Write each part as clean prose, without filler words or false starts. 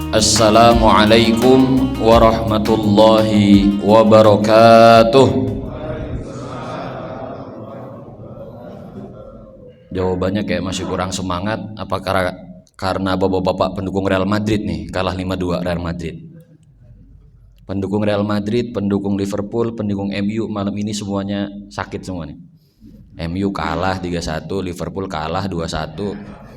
Assalamualaikum warahmatullahi wabarakatuh. Jawabannya kayak masih kurang semangat. Apa karena bapak-bapak pendukung Real Madrid nih kalah 5-2 Real Madrid? Pendukung Real Madrid, pendukung Liverpool, pendukung MU malam ini semuanya sakit semuanya. MU kalah 3-1, Liverpool kalah 2-1,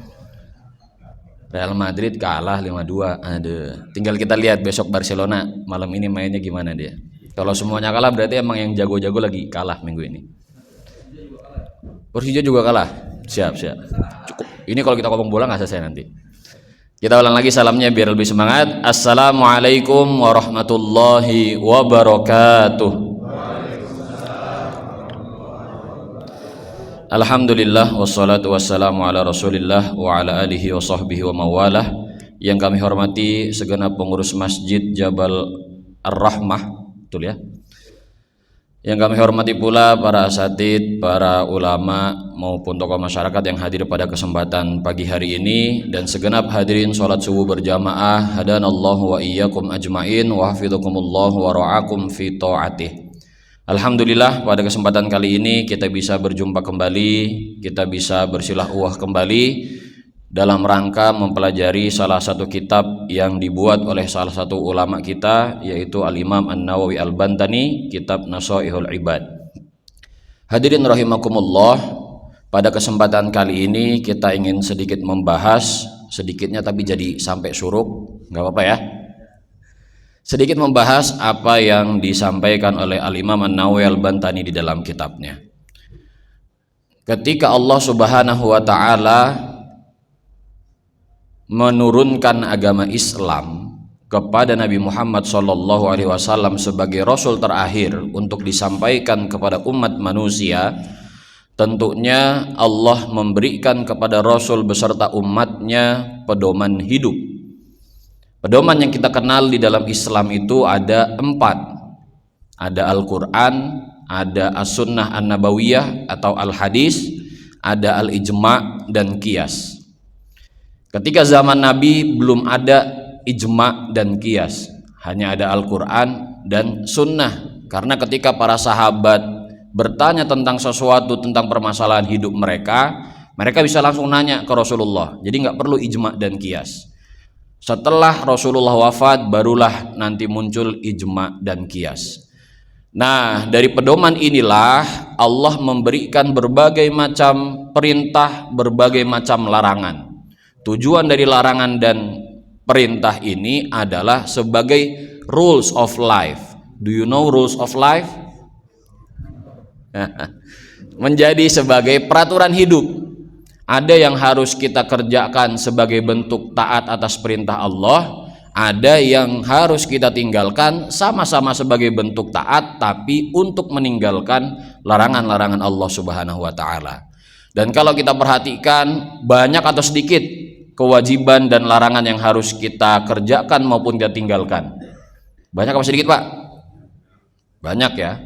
Real Madrid kalah 5-2. Aduh, tinggal kita lihat besok Barcelona malam ini mainnya gimana dia. Kalau semuanya kalah berarti emang yang jago-jago lagi kalah minggu ini. Persija juga kalah. Siap. Cukup. Ini kalau kita ngomong bola nggak selesai nanti. Kita ulang lagi salamnya biar lebih semangat. Assalamualaikum warahmatullahi wabarakatuh. Alhamdulillah wassalatu wassalamu ala rasulillah wa ala alihi wa sahbihi wa mawalah. Yang kami hormati segenap pengurus Masjid Jabal Ar-Rahmah, betul ya? Yang kami hormati pula para asatidz, para ulama maupun tokoh masyarakat yang hadir pada kesempatan pagi hari ini, dan segenap hadirin sholat subuh berjamaah. Hadanallahu wa iyyakum ajmain wa hafizakumullahu wa ra'akum fi ta'atih. Alhamdulillah pada kesempatan kali ini kita bisa berjumpa kembali, kita bisa bersilah-uah kembali dalam rangka mempelajari salah satu kitab yang dibuat oleh salah satu ulama kita, yaitu Al-Imam An-Nawawi Al-Bantani, kitab Nashaihul Ibad. Hadirin rahimakumullah, pada kesempatan kali ini kita ingin sedikit membahas, sedikitnya tapi jadi sampai suruk, nggak apa-apa ya, sedikit membahas apa yang disampaikan oleh Al-Imam An-Nawawi Al-Bantani di dalam kitabnya. Ketika Allah Subhanahu wa ta'ala menurunkan agama Islam kepada Nabi Muhammad SAW sebagai Rasul terakhir untuk disampaikan kepada umat manusia, tentunya Allah memberikan kepada Rasul beserta umatnya pedoman hidup. Pedoman yang kita kenal di dalam Islam itu ada 4. Ada Al-Quran, ada As-Sunnah An-Nabawiyah atau Al-Hadis, ada Al-Ijma' dan Qiyas. Ketika zaman Nabi belum ada Ijma' dan Qiyas, hanya ada Al-Quran dan Sunnah. Karena ketika para sahabat bertanya tentang sesuatu, tentang permasalahan hidup mereka bisa langsung nanya ke Rasulullah. Jadi nggak perlu Ijma' dan Qiyas. Setelah Rasulullah wafat barulah nanti muncul Ijma' dan Qiyas. Nah, dari pedoman inilah Allah memberikan berbagai macam perintah, berbagai macam larangan. Tujuan dari larangan dan perintah ini adalah sebagai rules of life. Do you know rules of life? Menjadi sebagai peraturan hidup. Ada yang harus kita kerjakan sebagai bentuk taat atas perintah Allah, ada yang harus kita tinggalkan sama-sama sebagai bentuk taat tapi untuk meninggalkan larangan-larangan Allah Subhanahu wa ta'ala. Dan kalau kita perhatikan, banyak atau sedikit kewajiban dan larangan yang harus kita kerjakan maupun kita tinggalkan? Banyak apa sedikit, Pak? Banyak ya.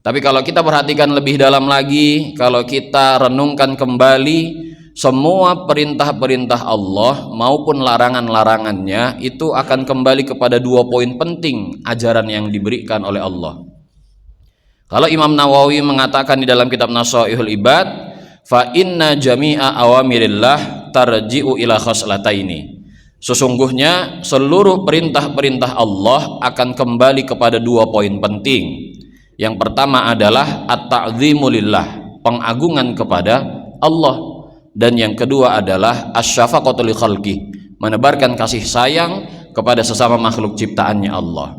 Tapi kalau kita perhatikan lebih dalam lagi, kalau kita renungkan kembali, semua perintah-perintah Allah maupun larangan-larangannya itu akan kembali kepada 2 poin penting ajaran yang diberikan oleh Allah. Kalau Imam Nawawi mengatakan di dalam kitab Nashaihul Ibad, fa inna jami'a awamirillah tarji'u ila khoslataini. Sesungguhnya seluruh perintah-perintah Allah akan kembali kepada 2 poin penting. Yang pertama adalah at-ta'zimu lillah, pengagungan kepada Allah. Dan yang kedua adalah asy-syafaqatu li khalqi, menebarkan kasih sayang kepada sesama makhluk ciptaannya Allah.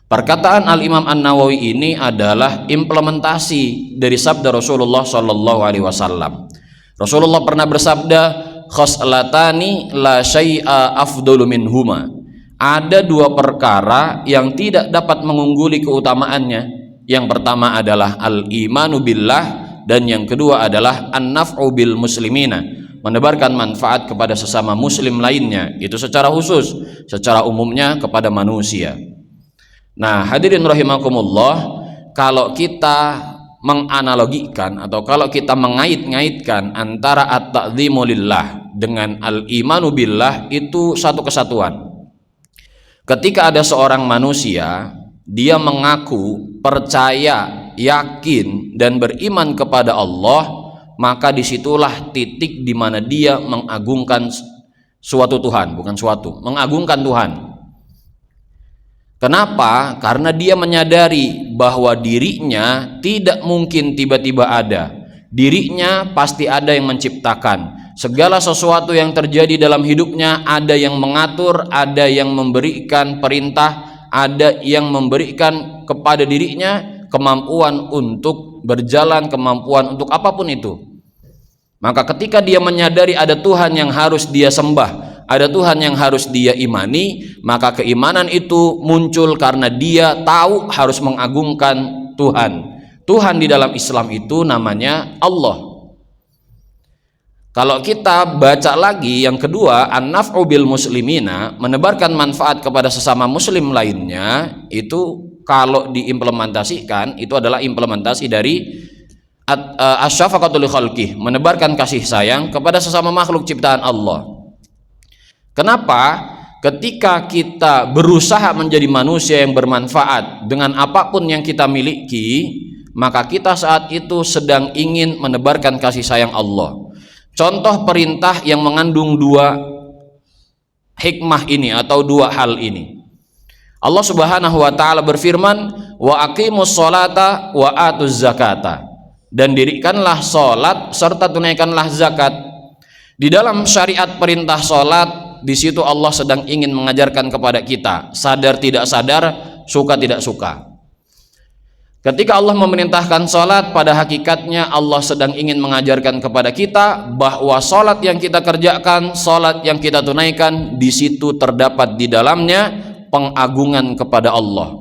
Perkataan Al-Imam An-Nawawi ini adalah implementasi dari sabda Rasulullah SAW. Rasulullah pernah bersabda, khoslatani la syai'a afdalu minhuma. Ada 2 perkara yang tidak dapat mengungguli keutamaannya. Yang pertama adalah al-imanu billah, dan yang kedua adalah an-naf'u bil muslimina, menebarkan manfaat kepada sesama muslim lainnya, itu secara khusus, secara umumnya kepada manusia. Nah, hadirin rahimakumullah, kalau kita menganalogikan atau kalau kita mengait-ngaitkan antara at-ta'zimu lillah dengan al-imanu billah, itu satu kesatuan. Ketika ada seorang manusia, dia mengaku percaya, yakin, dan beriman kepada Allah, maka disitulah titik di mana dia mengagungkan suatu Tuhan, bukan suatu, mengagungkan Tuhan. Kenapa? Karena dia menyadari bahwa dirinya tidak mungkin tiba-tiba ada. Dirinya pasti ada yang menciptakan. Segala sesuatu yang terjadi dalam hidupnya, ada yang mengatur, ada yang memberikan perintah, ada yang memberikan kepada dirinya kemampuan untuk berjalan, kemampuan untuk apapun itu. Maka ketika dia menyadari ada Tuhan yang harus dia sembah, ada Tuhan yang harus dia imani, maka keimanan itu muncul karena dia tahu harus mengagungkan Tuhan. Tuhan di dalam Islam itu namanya Allah. Kalau kita baca lagi yang kedua, an-naf'u bil muslimina, menebarkan manfaat kepada sesama muslim lainnya, itu kalau diimplementasikan itu adalah implementasi dari asy-syafaqatu li khalqih, menebarkan kasih sayang kepada sesama makhluk ciptaan Allah. Kenapa? Ketika kita berusaha menjadi manusia yang bermanfaat dengan apapun yang kita miliki, maka kita saat itu sedang ingin menebarkan kasih sayang Allah. Contoh perintah yang mengandung dua hikmah ini atau dua hal ini. Allah Subhanahu wa taala berfirman, "Wa aqimus sholata wa atuz zakata." Dan dirikanlah salat serta tunaikanlah zakat. Di dalam syariat perintah salat, di situ Allah sedang ingin mengajarkan kepada kita, sadar tidak sadar, suka tidak suka. Ketika Allah memerintahkan sholat, pada hakikatnya Allah sedang ingin mengajarkan kepada kita bahwa sholat yang kita kerjakan, sholat yang kita tunaikan, di situ terdapat di dalamnya pengagungan kepada Allah.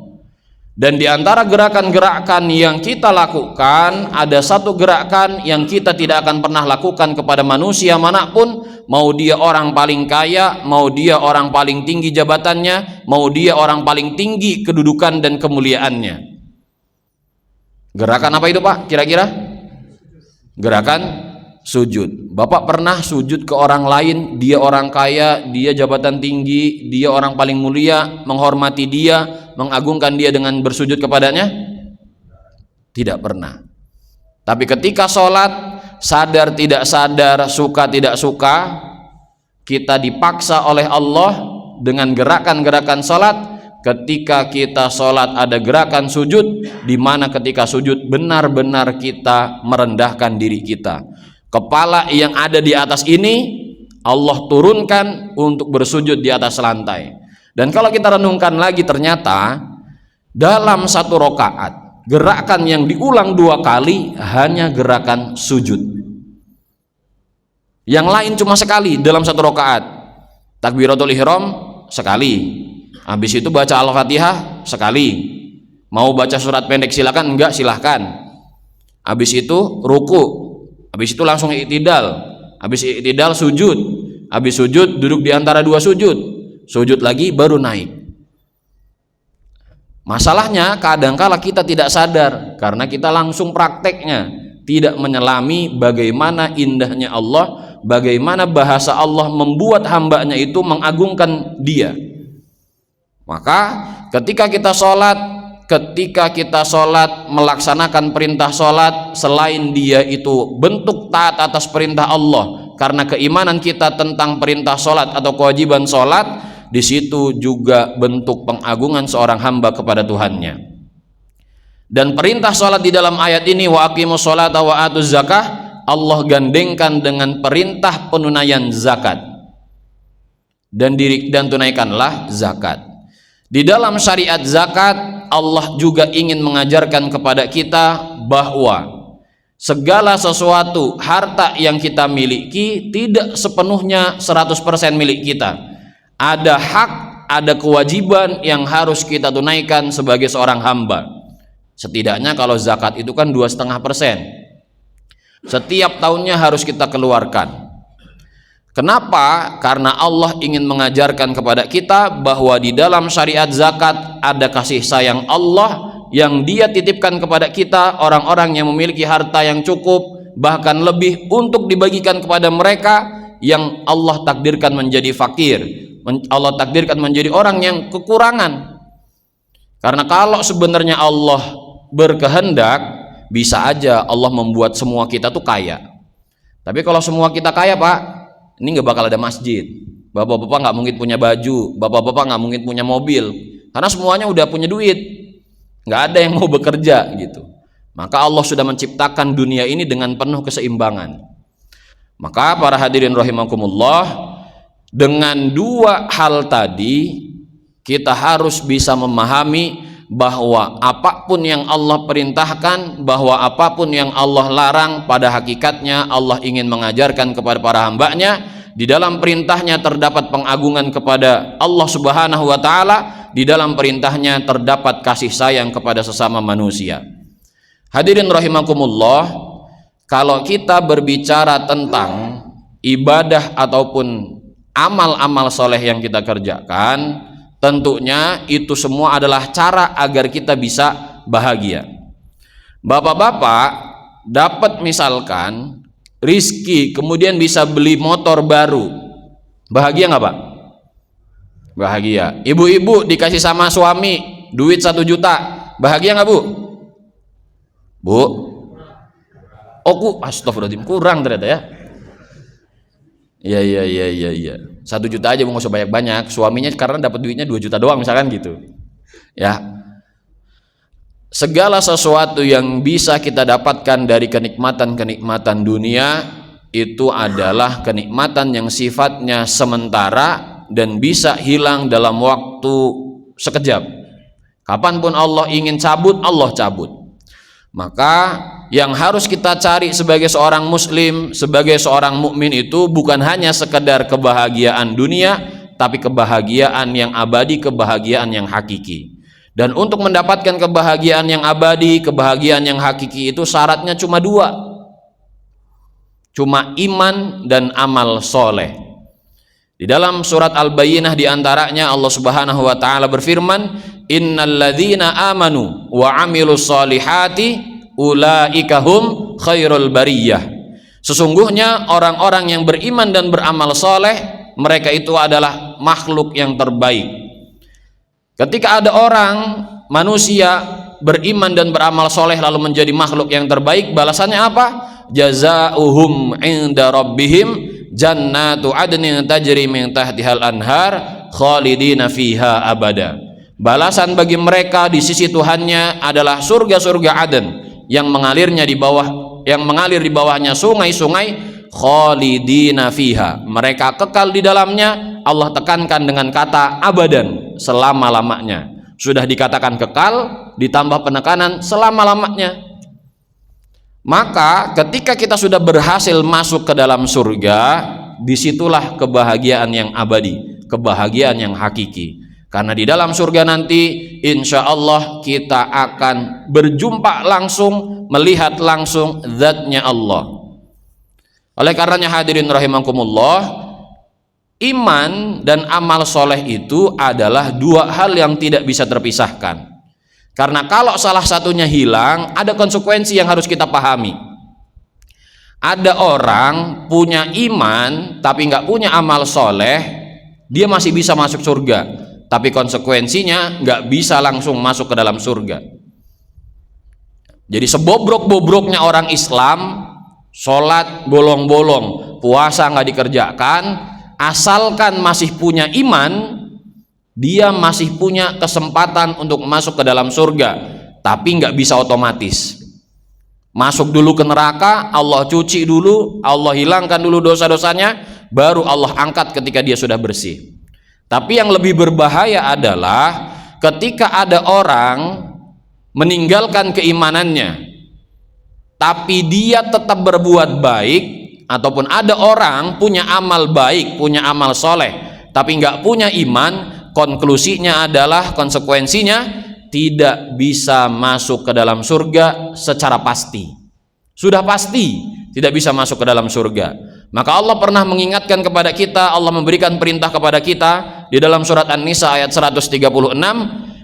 Dan di antara gerakan-gerakan yang kita lakukan, ada satu gerakan yang kita tidak akan pernah lakukan kepada manusia manapun, mau dia orang paling kaya, mau dia orang paling tinggi jabatannya, mau dia orang paling tinggi kedudukan dan kemuliaannya. Gerakan apa itu Pak kira-kira? Gerakan sujud. Bapak pernah sujud ke orang lain, dia orang kaya, dia jabatan tinggi, dia orang paling mulia, menghormati dia, mengagungkan dia dengan bersujud kepadanya? Tidak pernah. Tapi ketika sholat, sadar tidak sadar, suka tidak suka, kita dipaksa oleh Allah dengan gerakan-gerakan sholat. Ketika kita sholat ada gerakan sujud, di mana ketika sujud benar-benar kita merendahkan diri kita. Kepala yang ada di atas ini Allah turunkan untuk bersujud di atas lantai. Dan kalau kita renungkan lagi, ternyata dalam satu rakaat gerakan yang diulang dua kali hanya gerakan sujud. Yang lain cuma sekali dalam satu rakaat. Takbiratul ihram sekali. Habis itu baca Al-Fatihah sekali. Mau baca surat pendek silakan, enggak silahkan. Habis itu ruku, habis itu langsung i'tidal, habis i'tidal sujud, habis sujud duduk di antara dua sujud, sujud lagi baru naik. Masalahnya kadangkala kita tidak sadar karena kita langsung prakteknya, tidak menyelami bagaimana indahnya Allah, bagaimana bahasa Allah membuat hambanya itu mengagungkan dia. Maka ketika kita sholat melaksanakan perintah sholat, selain dia itu bentuk taat atas perintah Allah karena keimanan kita tentang perintah sholat atau kewajiban sholat, di situ juga bentuk pengagungan seorang hamba kepada Tuhannya. Dan perintah sholat di dalam ayat ini, wa aqimus sholata wa atuz zakah, Allah gandengkan dengan perintah penunaian zakat. Dan tunaikanlah zakat. Di dalam syariat zakat, Allah juga ingin mengajarkan kepada kita bahwa segala sesuatu harta yang kita miliki tidak sepenuhnya 100% milik kita. Ada hak, ada kewajiban yang harus kita tunaikan sebagai seorang hamba. Setidaknya kalau zakat itu kan 2,5%. Setiap tahunnya harus kita keluarkan. Kenapa? Karena Allah ingin mengajarkan kepada kita bahwa di dalam syariat zakat ada kasih sayang Allah yang Dia titipkan kepada kita, orang-orang yang memiliki harta yang cukup, bahkan lebih, untuk dibagikan kepada mereka yang Allah takdirkan menjadi fakir, Allah takdirkan menjadi orang yang kekurangan. Karena kalau sebenarnya Allah berkehendak, bisa aja Allah membuat semua kita tuh kaya. Tapi kalau semua kita kaya, Pak, ini nggak bakal ada masjid. Bapak-bapak nggak mungkin punya baju, bapak-bapak nggak mungkin punya mobil, karena semuanya udah punya duit. Nggak ada yang mau bekerja gitu. Maka Allah sudah menciptakan dunia ini dengan penuh keseimbangan. Maka para hadirin rahimakumullah, dengan dua hal tadi kita harus bisa memahami bahwa apapun yang Allah perintahkan, bahwa apapun yang Allah larang, pada hakikatnya Allah ingin mengajarkan kepada para hambanya. Di dalam perintahnya terdapat pengagungan kepada Allah Subhanahu wa Ta'ala, di dalam perintahnya terdapat kasih sayang kepada sesama manusia. Hadirin rahimakumullah, kalau kita berbicara tentang ibadah ataupun amal-amal soleh yang kita kerjakan, tentunya itu semua adalah cara agar kita bisa bahagia. Bapak-bapak dapat misalkan rizki, kemudian bisa beli motor baru, bahagia nggak Pak? Bahagia. Ibu-ibu dikasih sama suami duit 1 juta, bahagia nggak Bu? Bu? Oh, astagfirullahaladzim, kurang ternyata ya. Iya. 1 juta aja, nggak usah banyak-banyak. Suaminya karena dapat duitnya 2 juta doang misalkan gitu. Ya. Segala sesuatu yang bisa kita dapatkan dari kenikmatan-kenikmatan dunia itu adalah kenikmatan yang sifatnya sementara dan bisa hilang dalam waktu sekejap. Kapanpun Allah ingin cabut, Allah cabut. Maka yang harus kita cari sebagai seorang muslim, sebagai seorang mukmin itu bukan hanya sekedar kebahagiaan dunia, tapi kebahagiaan yang abadi, kebahagiaan yang hakiki. Dan untuk mendapatkan kebahagiaan yang abadi, kebahagiaan yang hakiki itu syaratnya cuma 2. Cuma iman dan amal soleh. Di dalam surat Al-Bayyinah diantaranya Allah Subhanahu wa Ta'ala berfirman, innalladzina amanu wa amilus solihati ulaika hum khairul bariyah. Sesungguhnya orang-orang yang beriman dan beramal soleh, mereka itu adalah makhluk yang terbaik. Ketika ada orang manusia beriman dan beramal soleh lalu menjadi makhluk yang terbaik, balasannya apa? Jazaohum inda rabbihim jannatu adnin tajri min tahtihal anhar khalidina fiha abada. Balasan bagi mereka di sisi Tuhannya adalah surga-surga Aden yang mengalirnya di bawah, yang mengalir di bawahnya sungai-sungai, khalidina fiha. Mereka kekal di dalamnya. Allah tekankan dengan kata abadan, selama-lamanya. Sudah dikatakan kekal ditambah penekanan selama-lamanya. Maka ketika kita sudah berhasil masuk ke dalam surga, disitulah kebahagiaan yang abadi, kebahagiaan yang hakiki. Karena di dalam surga nanti insya Allah kita akan berjumpa langsung, melihat langsung zatnya Allah. Oleh karenanya hadirin rahimakumullah, iman dan amal soleh itu adalah 2 hal yang tidak bisa terpisahkan. Karena kalau salah satunya hilang, ada konsekuensi yang harus kita pahami. Ada orang punya iman tapi nggak punya amal soleh, dia masih bisa masuk surga, tapi konsekuensinya nggak bisa langsung masuk ke dalam surga. Jadi sebobrok-bobroknya orang Islam, sholat bolong-bolong, puasa nggak dikerjakan, asalkan masih punya iman, dia masih punya kesempatan untuk masuk ke dalam surga, tapi nggak bisa otomatis. Masuk dulu ke neraka, Allah cuci dulu, Allah hilangkan dulu dosa-dosanya, baru Allah angkat ketika dia sudah bersih. Tapi yang lebih berbahaya adalah ketika ada orang meninggalkan keimanannya, tapi dia tetap berbuat baik, ataupun ada orang punya amal baik, punya amal soleh, tapi nggak punya iman, konklusinya adalah, konsekuensinya tidak bisa masuk ke dalam surga secara pasti. Sudah pasti tidak bisa masuk ke dalam surga. Maka Allah pernah mengingatkan kepada kita, Allah memberikan perintah kepada kita di dalam surat An-Nisa ayat 136,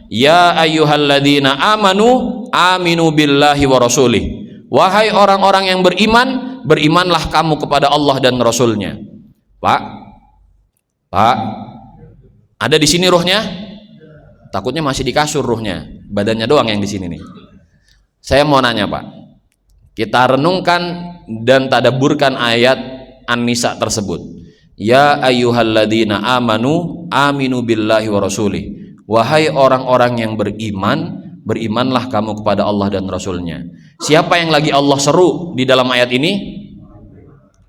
ya ayyuhalladzina amanu aminu billahi wa rasulih. Wahai orang-orang yang beriman, berimanlah kamu kepada Allah dan Rasulnya. Pak, Ada di sini ruhnya? Takutnya masih di kasur ruhnya, badannya doang yang di sini nih. Saya mau nanya Pak, kita renungkan dan tadaburkan ayat An-Nisa tersebut. Ya ayyuhalladzina amanu aminu billahi wa rasulih. Wahai orang-orang yang beriman, berimanlah kamu kepada Allah dan Rasulnya. Siapa yang lagi Allah seru di dalam ayat ini?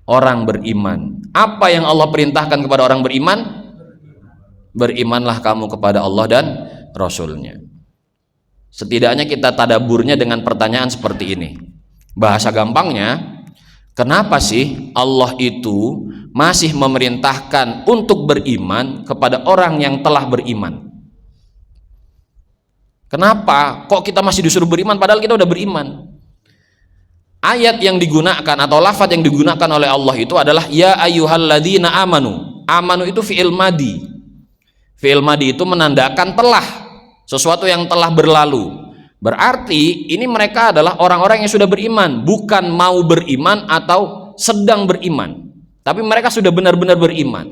Orang beriman. Apa yang Allah perintahkan kepada orang beriman? Berimanlah kamu kepada Allah dan Rasulnya. Setidaknya kita tadaburnya dengan pertanyaan seperti ini. Bahasa gampangnya, kenapa sih Allah itu masih memerintahkan untuk beriman kepada orang yang telah beriman? Kenapa kok kita masih disuruh beriman padahal kita udah beriman? Ayat yang digunakan atau lafaz yang digunakan oleh Allah itu adalah ya ayyuhalladzina amanu. Amanu itu fi'il madi. Fi'il madi itu menandakan telah, sesuatu yang telah berlalu. Berarti ini mereka adalah orang-orang yang sudah beriman, bukan mau beriman atau sedang beriman. Tapi mereka sudah benar-benar beriman.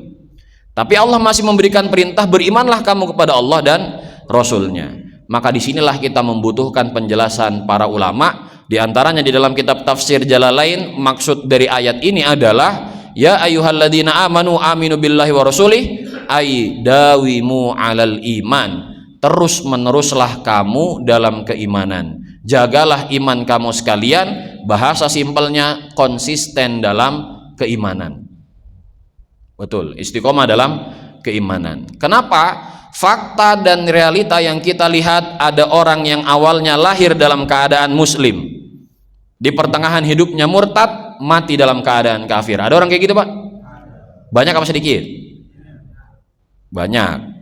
Tapi Allah masih memberikan perintah berimanlah kamu kepada Allah dan Rasulnya. Maka disinilah kita membutuhkan penjelasan para ulama. Di antaranya di dalam kitab tafsir Jalalain, maksud dari ayat ini adalah ya ayyuhalladzina amanu aminu billahi wa rasulih ay dawimu alal iman. Terus meneruslah kamu dalam keimanan, jagalah iman kamu sekalian. Bahasa simpelnya konsisten dalam keimanan. Betul, istiqomah dalam keimanan. Kenapa? Fakta dan realita yang kita lihat, ada orang yang awalnya lahir dalam keadaan muslim, di pertengahan hidupnya murtad, mati dalam keadaan kafir. Ada orang kayak gitu Pak? Banyak apa sedikit? Banyak.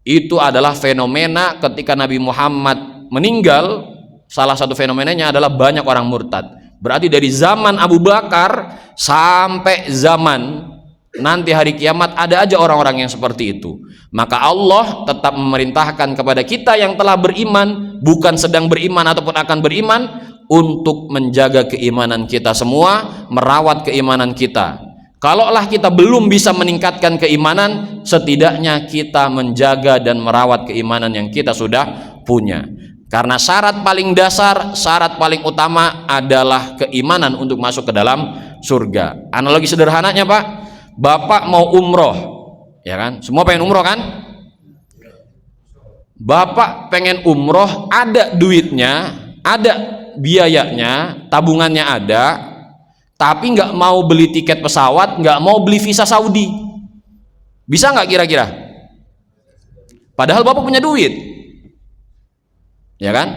Itu adalah fenomena ketika Nabi Muhammad meninggal. Salah satu fenomenanya adalah banyak orang murtad. Berarti dari zaman Abu Bakar sampai zaman nanti hari kiamat ada aja orang-orang yang seperti itu. Maka Allah tetap memerintahkan kepada kita yang telah beriman, bukan sedang beriman ataupun akan beriman, untuk menjaga keimanan kita semua, merawat keimanan kita. Kalaulah kita belum bisa meningkatkan keimanan, setidaknya kita menjaga dan merawat keimanan yang kita sudah punya. Karena syarat paling dasar, syarat paling utama adalah keimanan untuk masuk ke dalam surga. Analogi sederhananya Pak, Bapak mau umroh, ya kan? Semua pengen umroh kan? Bapak pengen umroh, ada duitnya, ada biayanya, tabungannya ada, tapi nggak mau beli tiket pesawat, nggak mau beli visa Saudi. Bisa nggak kira-kira? Padahal Bapak punya duit, ya kan?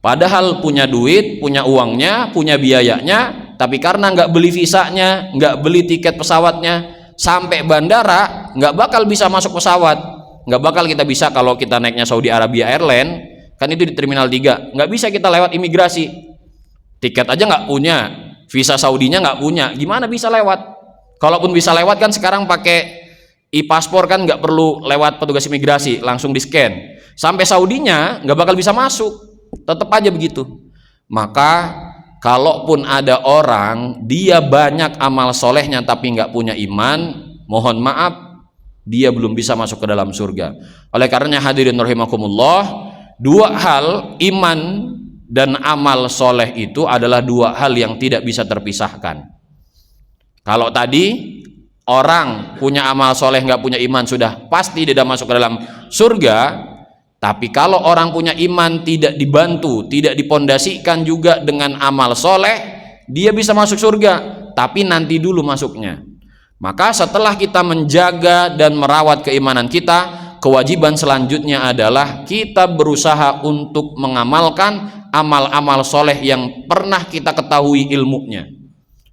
Padahal punya duit, punya uangnya, punya biayanya, tapi karena nggak beli visanya, nggak beli tiket pesawatnya, sampai bandara nggak bakal bisa masuk pesawat. Nggak bakal kita bisa kalau kita naiknya Saudi Arabia Airline, kan itu di Terminal 3, nggak bisa kita lewat imigrasi. Tiket aja nggak punya, visa Saudinya nggak punya, gimana bisa lewat? Kalaupun bisa lewat kan sekarang pakai e-paspor kan, nggak perlu lewat petugas imigrasi, langsung di scan. Sampai Saudinya nggak bakal bisa masuk, tetap aja begitu. Maka kalaupun ada orang dia banyak amal solehnya tapi nggak punya iman, mohon maaf, dia belum bisa masuk ke dalam surga. Oleh karenanya hadirin rahimakumullah, dua hal, iman dan amal soleh itu adalah dua hal yang tidak bisa terpisahkan. Kalau tadi orang punya amal soleh nggak punya iman, sudah pasti tidak masuk ke dalam surga. Tapi kalau orang punya iman tidak dibantu, tidak dipondasikan juga dengan amal soleh, dia bisa masuk surga, tapi nanti dulu masuknya. Maka setelah kita menjaga dan merawat keimanan kita, kewajiban selanjutnya adalah kita berusaha untuk mengamalkan amal-amal soleh yang pernah kita ketahui ilmunya,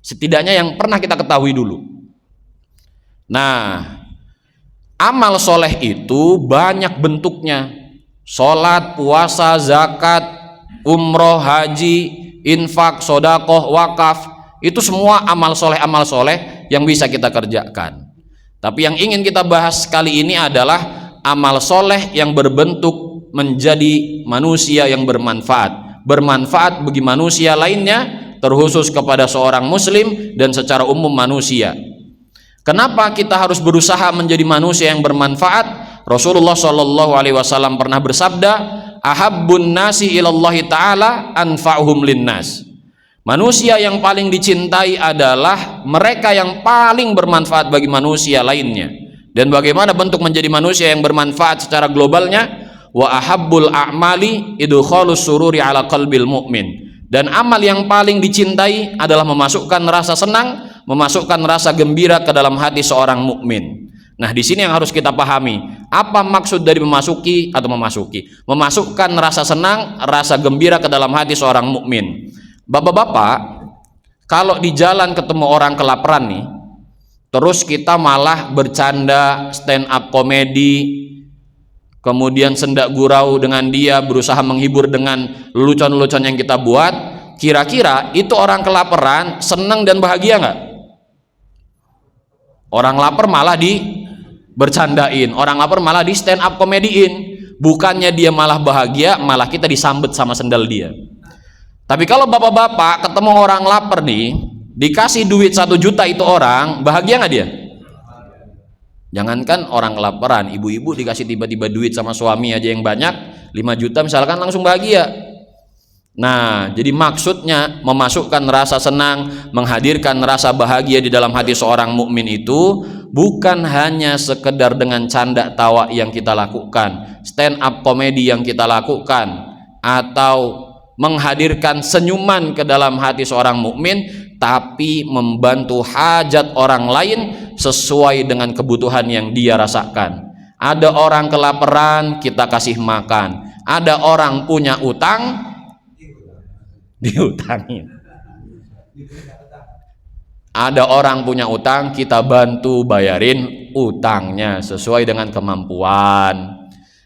setidaknya yang pernah kita ketahui dulu. Nah, amal soleh itu banyak bentuknya: sholat, puasa, zakat, umroh, haji, infak, sodakoh, wakaf. Itu semua amal soleh yang bisa kita kerjakan. Tapi yang ingin kita bahas kali ini adalah amal soleh yang berbentuk menjadi manusia yang bermanfaat, bermanfaat bagi manusia lainnya, terkhusus kepada seorang muslim dan secara umum manusia. Kenapa kita harus berusaha menjadi manusia yang bermanfaat? Rasulullah Shallallahu Alaihi Wasallam pernah bersabda, ahabbun nasi ilallahi ta'ala anfa'uhum linnas. Manusia yang paling dicintai adalah mereka yang paling bermanfaat bagi manusia lainnya. Dan bagaimana bentuk menjadi manusia yang bermanfaat secara globalnya? Wa ahabbul a'mali idkhalus sururi ala qalbil mu'min. Dan amal yang paling dicintai adalah memasukkan rasa senang, memasukkan rasa gembira ke dalam hati seorang mukmin. Nah, di sini yang harus kita pahami, apa maksud dari memasukkan rasa senang, rasa gembira ke dalam hati seorang mukmin. Bapak-bapak, kalau di jalan ketemu orang kelaparan nih, terus kita malah bercanda, stand up komedi, kemudian sendak gurau dengan dia, berusaha menghibur dengan lelucon-lelucon yang kita buat, kira-kira itu orang kelaparan senang dan bahagia nggak? Orang lapar malah bercandain, orang lapar malah di stand up komediin. Bukannya dia malah bahagia, malah kita disambet sama sendal dia. Tapi kalau bapak-bapak ketemu orang lapar nih, dikasih duit 1 juta, itu orang bahagia nggak dia? Jangankan orang kelaparan, ibu-ibu dikasih tiba-tiba duit sama suami aja yang banyak, 5 juta misalkan, langsung bahagia. Nah, jadi maksudnya memasukkan rasa senang, menghadirkan rasa bahagia di dalam hati seorang mukmin itu bukan hanya sekedar dengan canda tawa yang kita lakukan, stand up komedi yang kita lakukan, atau menghadirkan senyuman ke dalam hati seorang mukmin, tapi membantu hajat orang lain sesuai dengan kebutuhan yang dia rasakan. Ada orang kelaparan, kita kasih makan. Ada orang punya utang, diutangin. Ada orang punya utang, kita bantu bayarin utangnya sesuai dengan kemampuan.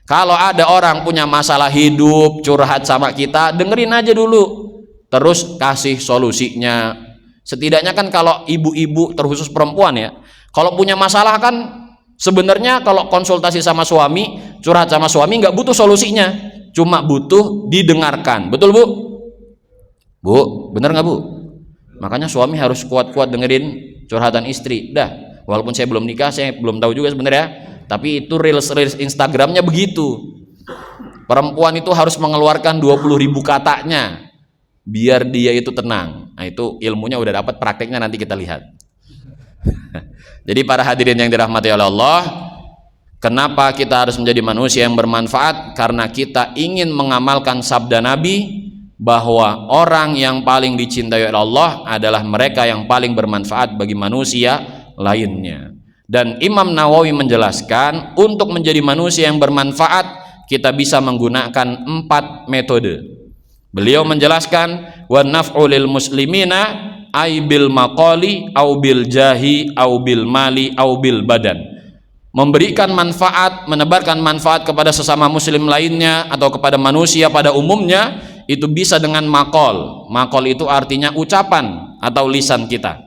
Kalau ada orang punya masalah hidup, curhat sama kita, dengerin aja dulu, terus kasih solusinya. Setidaknya kan kalau ibu-ibu, terkhusus perempuan ya, kalau punya masalah kan sebenarnya kalau konsultasi sama suami, curhat sama suami, nggak butuh solusinya, cuma butuh didengarkan. Betul Bu? Bu, bener nggak Bu? Makanya suami harus kuat-kuat dengerin curhatan istri. Dah, walaupun saya belum nikah, saya belum tahu juga sebenarnya, tapi itu reels Instagramnya begitu. Perempuan itu harus mengeluarkan 20.000 katanya biar dia itu tenang. Nah, itu ilmunya udah dapat, prakteknya nanti kita lihat. Jadi para hadirin yang dirahmati oleh Allah, kenapa kita harus menjadi manusia yang bermanfaat? Karena kita ingin mengamalkan sabda Nabi bahwa orang yang paling dicintai oleh Allah adalah mereka yang paling bermanfaat bagi manusia lainnya. Dan Imam Nawawi menjelaskan, untuk menjadi manusia yang bermanfaat kita bisa menggunakan 4 metode. Beliau menjelaskan, wa naf'u lil muslimina ay bil maqali au bil jahi au bil mali au bil badan. Memberikan manfaat, menebarkan manfaat kepada sesama muslim lainnya atau kepada manusia pada umumnya, itu bisa dengan maqal. Maqal itu artinya ucapan atau lisan kita.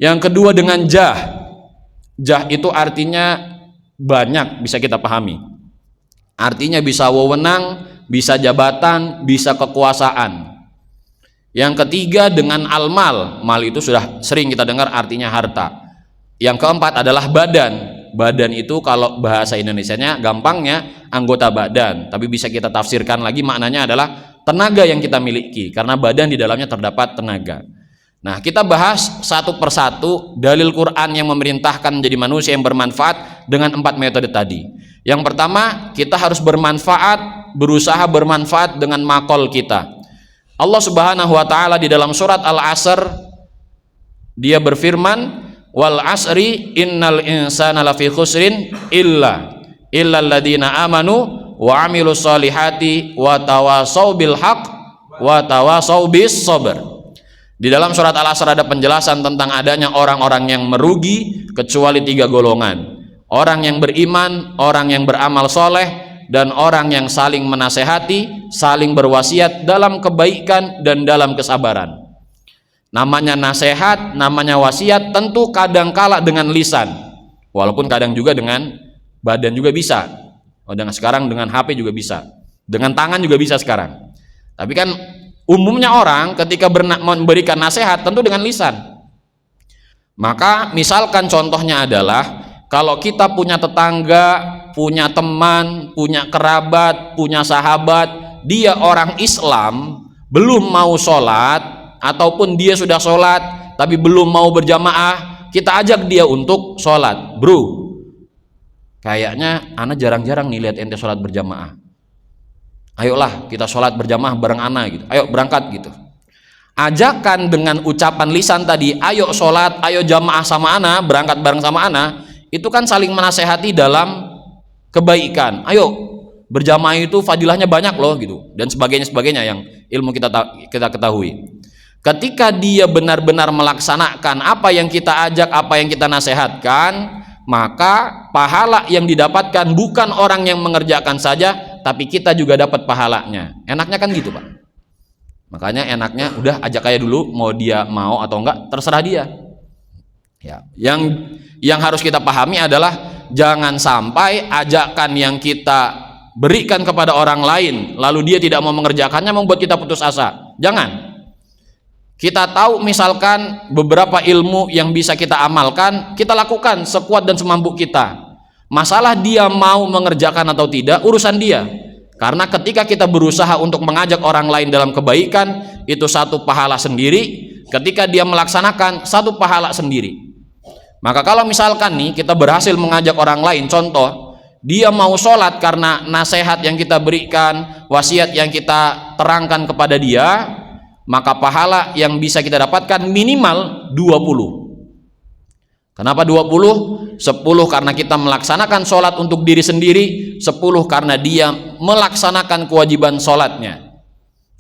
Yang kedua dengan jah. Jah itu artinya banyak, bisa kita pahami. Artinya bisa wewenang, bisa jabatan, bisa kekuasaan. Yang ketiga dengan al-mal. Mal itu sudah sering kita dengar artinya harta. Yang keempat adalah badan. Badan itu kalau bahasa Indonesianya gampangnya anggota badan, tapi bisa kita tafsirkan lagi maknanya adalah tenaga yang kita miliki, karena badan di dalamnya terdapat tenaga. Nah, kita bahas satu persatu dalil Quran yang memerintahkan menjadi manusia yang bermanfaat dengan 4 metode tadi. Yang pertama, kita harus bermanfaat, berusaha bermanfaat dengan makol kita. Allah Subhanahu wa taala di dalam surat Al-Asr dia berfirman, wal asri innal insana lafi khusrin illa alladziina amanu wa amilus solihati wa tawasau bil haq wa tawasau bis sabr. Di dalam surat Al-Asr ada penjelasan tentang adanya orang-orang yang merugi kecuali 3 golongan. Orang yang beriman, orang yang beramal soleh, dan orang yang saling menasehati, saling berwasiat dalam kebaikan dan dalam kesabaran. Namanya nasihat, namanya wasiat, tentu kadang kala dengan lisan, walaupun kadang juga dengan badan juga bisa. Dengan sekarang dengan HP juga bisa, dengan tangan juga bisa sekarang. Tapi kan umumnya orang ketika memberikan nasihat tentu dengan lisan. Maka misalkan contohnya adalah kalau kita punya tetangga punya teman, punya kerabat, punya sahabat, dia orang Islam, belum mau sholat, ataupun dia sudah sholat tapi belum mau berjamaah, kita ajak dia untuk sholat. Bro, kayaknya ana jarang-jarang nih lihat ente sholat berjamaah. Ayolah kita sholat berjamaah bareng ana gitu. Ayo berangkat gitu. Ajakan dengan ucapan lisan tadi, ayo sholat, ayo jamaah sama ana, berangkat bareng sama ana, itu kan saling menasehati dalam kebaikan. Ayo berjamaah itu fadilahnya banyak loh gitu, dan sebagainya yang ilmu kita ketahui. Ketika dia benar-benar melaksanakan apa yang kita ajak, apa yang kita nasihatkan, maka pahala yang didapatkan bukan orang yang mengerjakan saja, tapi kita juga dapat pahalanya. Enaknya kan gitu, Pak. Makanya enaknya udah ajak aja dulu, mau dia mau atau enggak terserah dia. Ya, yang harus kita pahami adalah jangan sampai ajakan yang kita berikan kepada orang lain lalu dia tidak mau mengerjakannya membuat kita putus asa. Jangan. Kita tahu misalkan beberapa ilmu yang bisa kita amalkan, kita lakukan sekuat dan semampu kita. Masalah dia mau mengerjakan atau tidak, urusan dia. Karena ketika kita berusaha untuk mengajak orang lain dalam kebaikan, itu satu pahala sendiri. Ketika dia melaksanakan, satu pahala sendiri. Maka kalau misalkan nih kita berhasil mengajak orang lain, contoh, dia mau sholat karena nasihat yang kita berikan, wasiat yang kita terangkan kepada dia, maka pahala yang bisa kita dapatkan minimal 20. Kenapa 20? 10 karena kita melaksanakan sholat untuk diri sendiri, 10 karena dia melaksanakan kewajiban sholatnya.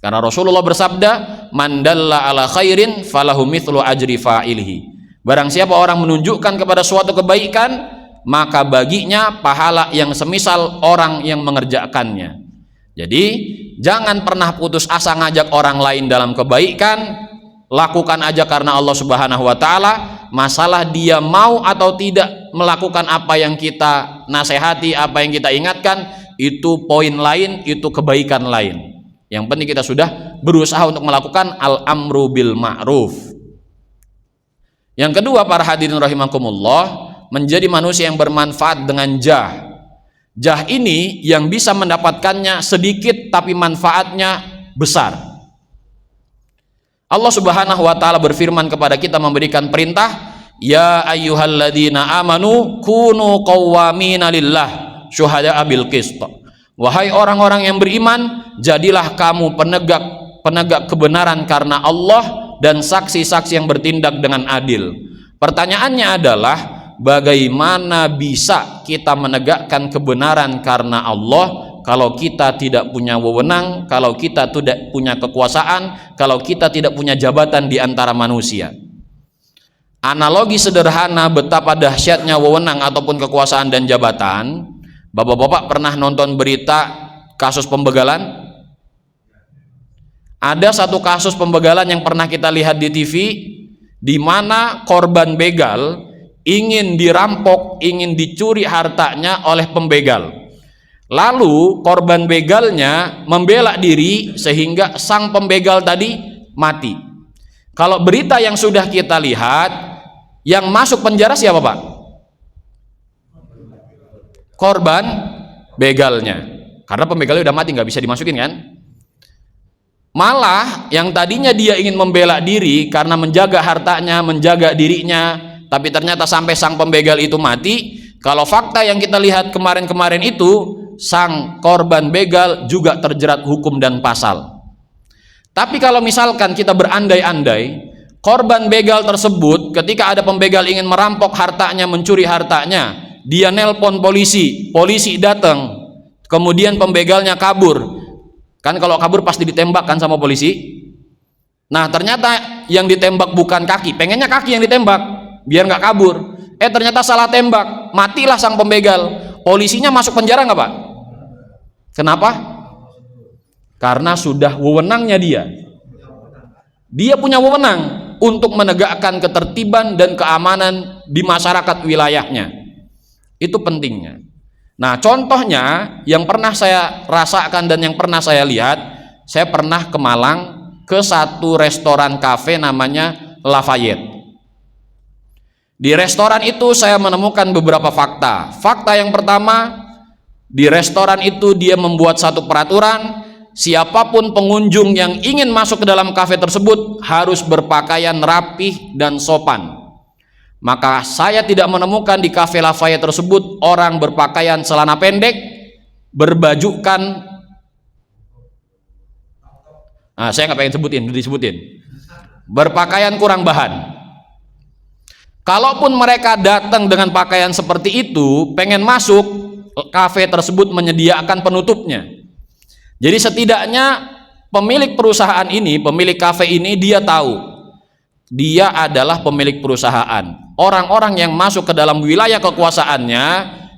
Karena Rasulullah bersabda, man dalla ala khairin falahu mithlu ajri fa'ilihi. Barang siapa orang menunjukkan kepada suatu kebaikan, maka baginya pahala yang semisal orang yang mengerjakannya. Jadi jangan pernah putus asa ngajak orang lain dalam kebaikan, lakukan aja karena Allah Subhanahu wa taala. Masalah dia mau atau tidak melakukan apa yang kita nasihati, apa yang kita ingatkan, itu poin lain, itu kebaikan lain. Yang penting kita sudah berusaha untuk melakukan al-amru bil ma'ruf. Yang kedua, para hadirin rahimakumullah, menjadi manusia yang bermanfaat dengan jah. Jah ini yang bisa mendapatkannya sedikit tapi manfaatnya besar. Allah Subhanahu wa taala berfirman kepada kita, memberikan perintah, ya ayyuhalladzina amanu kunu qawwamina lillah syuhada'a bil qist. Wahai orang-orang yang beriman, jadilah kamu penegak kebenaran karena Allah dan saksi-saksi yang bertindak dengan adil. Pertanyaannya adalah, bagaimana bisa kita menegakkan kebenaran karena Allah kalau kita tidak punya wewenang, kalau kita tidak punya kekuasaan, kalau kita tidak punya jabatan di antara manusia? Analogi sederhana betapa dahsyatnya wewenang ataupun kekuasaan dan jabatan. Bapak-bapak pernah nonton berita kasus pembegalan? Ada satu kasus pembegalan yang pernah kita lihat di TV, di mana korban begal ingin dirampok, ingin dicuri hartanya oleh pembegal. Lalu korban begalnya membela diri sehingga sang pembegal tadi mati. Kalau berita yang sudah kita lihat, yang masuk penjara siapa, Pak? Korban begalnya. Karena pembegalnya udah mati, nggak bisa dimasukin kan? Malah yang tadinya dia ingin membela diri karena menjaga hartanya, menjaga dirinya, tapi ternyata sampai sang pembegal itu mati. Kalau fakta yang kita lihat kemarin-kemarin itu, sang korban begal juga terjerat hukum dan pasal. Tapi kalau misalkan kita berandai-andai, korban begal tersebut ketika ada pembegal ingin merampok hartanya, mencuri hartanya, dia nelpon polisi, polisi datang, kemudian pembegalnya kabur. Kan kalau kabur pasti ditembak kan sama polisi. Nah ternyata yang ditembak bukan kaki, pengennya kaki yang ditembak biar nggak kabur. Ternyata salah tembak, matilah sang pembegal. Polisinya masuk penjara nggak, Pak? Kenapa? Karena sudah wewenangnya dia. Dia punya wewenang untuk menegakkan ketertiban dan keamanan di masyarakat wilayahnya. Itu pentingnya. Nah, contohnya yang pernah saya rasakan dan yang pernah saya lihat, saya pernah ke Malang ke satu restoran kafe namanya Lafayette. Di restoran itu saya menemukan beberapa fakta. Fakta yang pertama, Di restoran itu dia membuat satu peraturan, siapapun pengunjung yang ingin masuk ke dalam kafe tersebut harus berpakaian rapih dan sopan. Maka saya tidak menemukan di kafe Lafayette tersebut orang berpakaian celana pendek, berbajukan, saya nggak pengen disebutin, berpakaian kurang bahan. Kalaupun mereka datang dengan pakaian seperti itu, pengen masuk, kafe tersebut menyediakan penutupnya. Jadi setidaknya pemilik perusahaan ini, pemilik kafe ini, dia tahu dia adalah pemilik perusahaan. Orang-orang yang masuk ke dalam wilayah kekuasaannya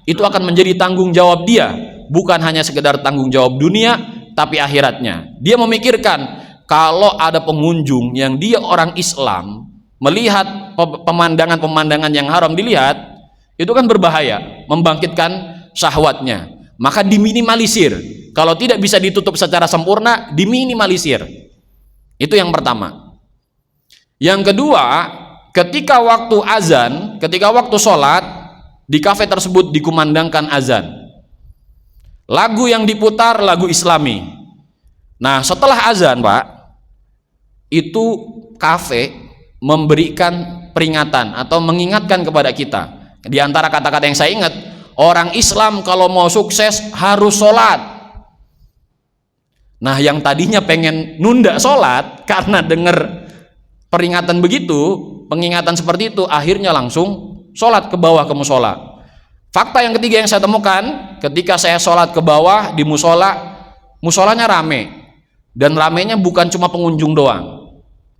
itu akan menjadi tanggung jawab dia, bukan hanya sekedar tanggung jawab dunia, tapi akhiratnya. Dia memikirkan kalau ada pengunjung yang dia orang Islam, melihat pemandangan-pemandangan yang haram dilihat, itu kan berbahaya, membangkitkan syahwatnya. Maka diminimalisir. Kalau tidak bisa ditutup secara sempurna, diminimalisir. Itu yang pertama. Yang kedua, ketika waktu azan, ketika waktu sholat, di kafe tersebut dikumandangkan azan. Lagu yang diputar lagu Islami. Nah, setelah azan, Pak, itu kafe memberikan peringatan atau mengingatkan kepada kita. Di antara kata-kata yang saya ingat, orang Islam kalau mau sukses harus sholat. Nah, yang tadinya pengen nunda sholat karena dengar peringatan begitu, pengingatan seperti itu, akhirnya langsung sholat ke bawah ke musola. Fakta yang ketiga yang saya temukan, ketika saya sholat ke bawah di musola, musolanya rame, dan ramenya bukan cuma pengunjung doang,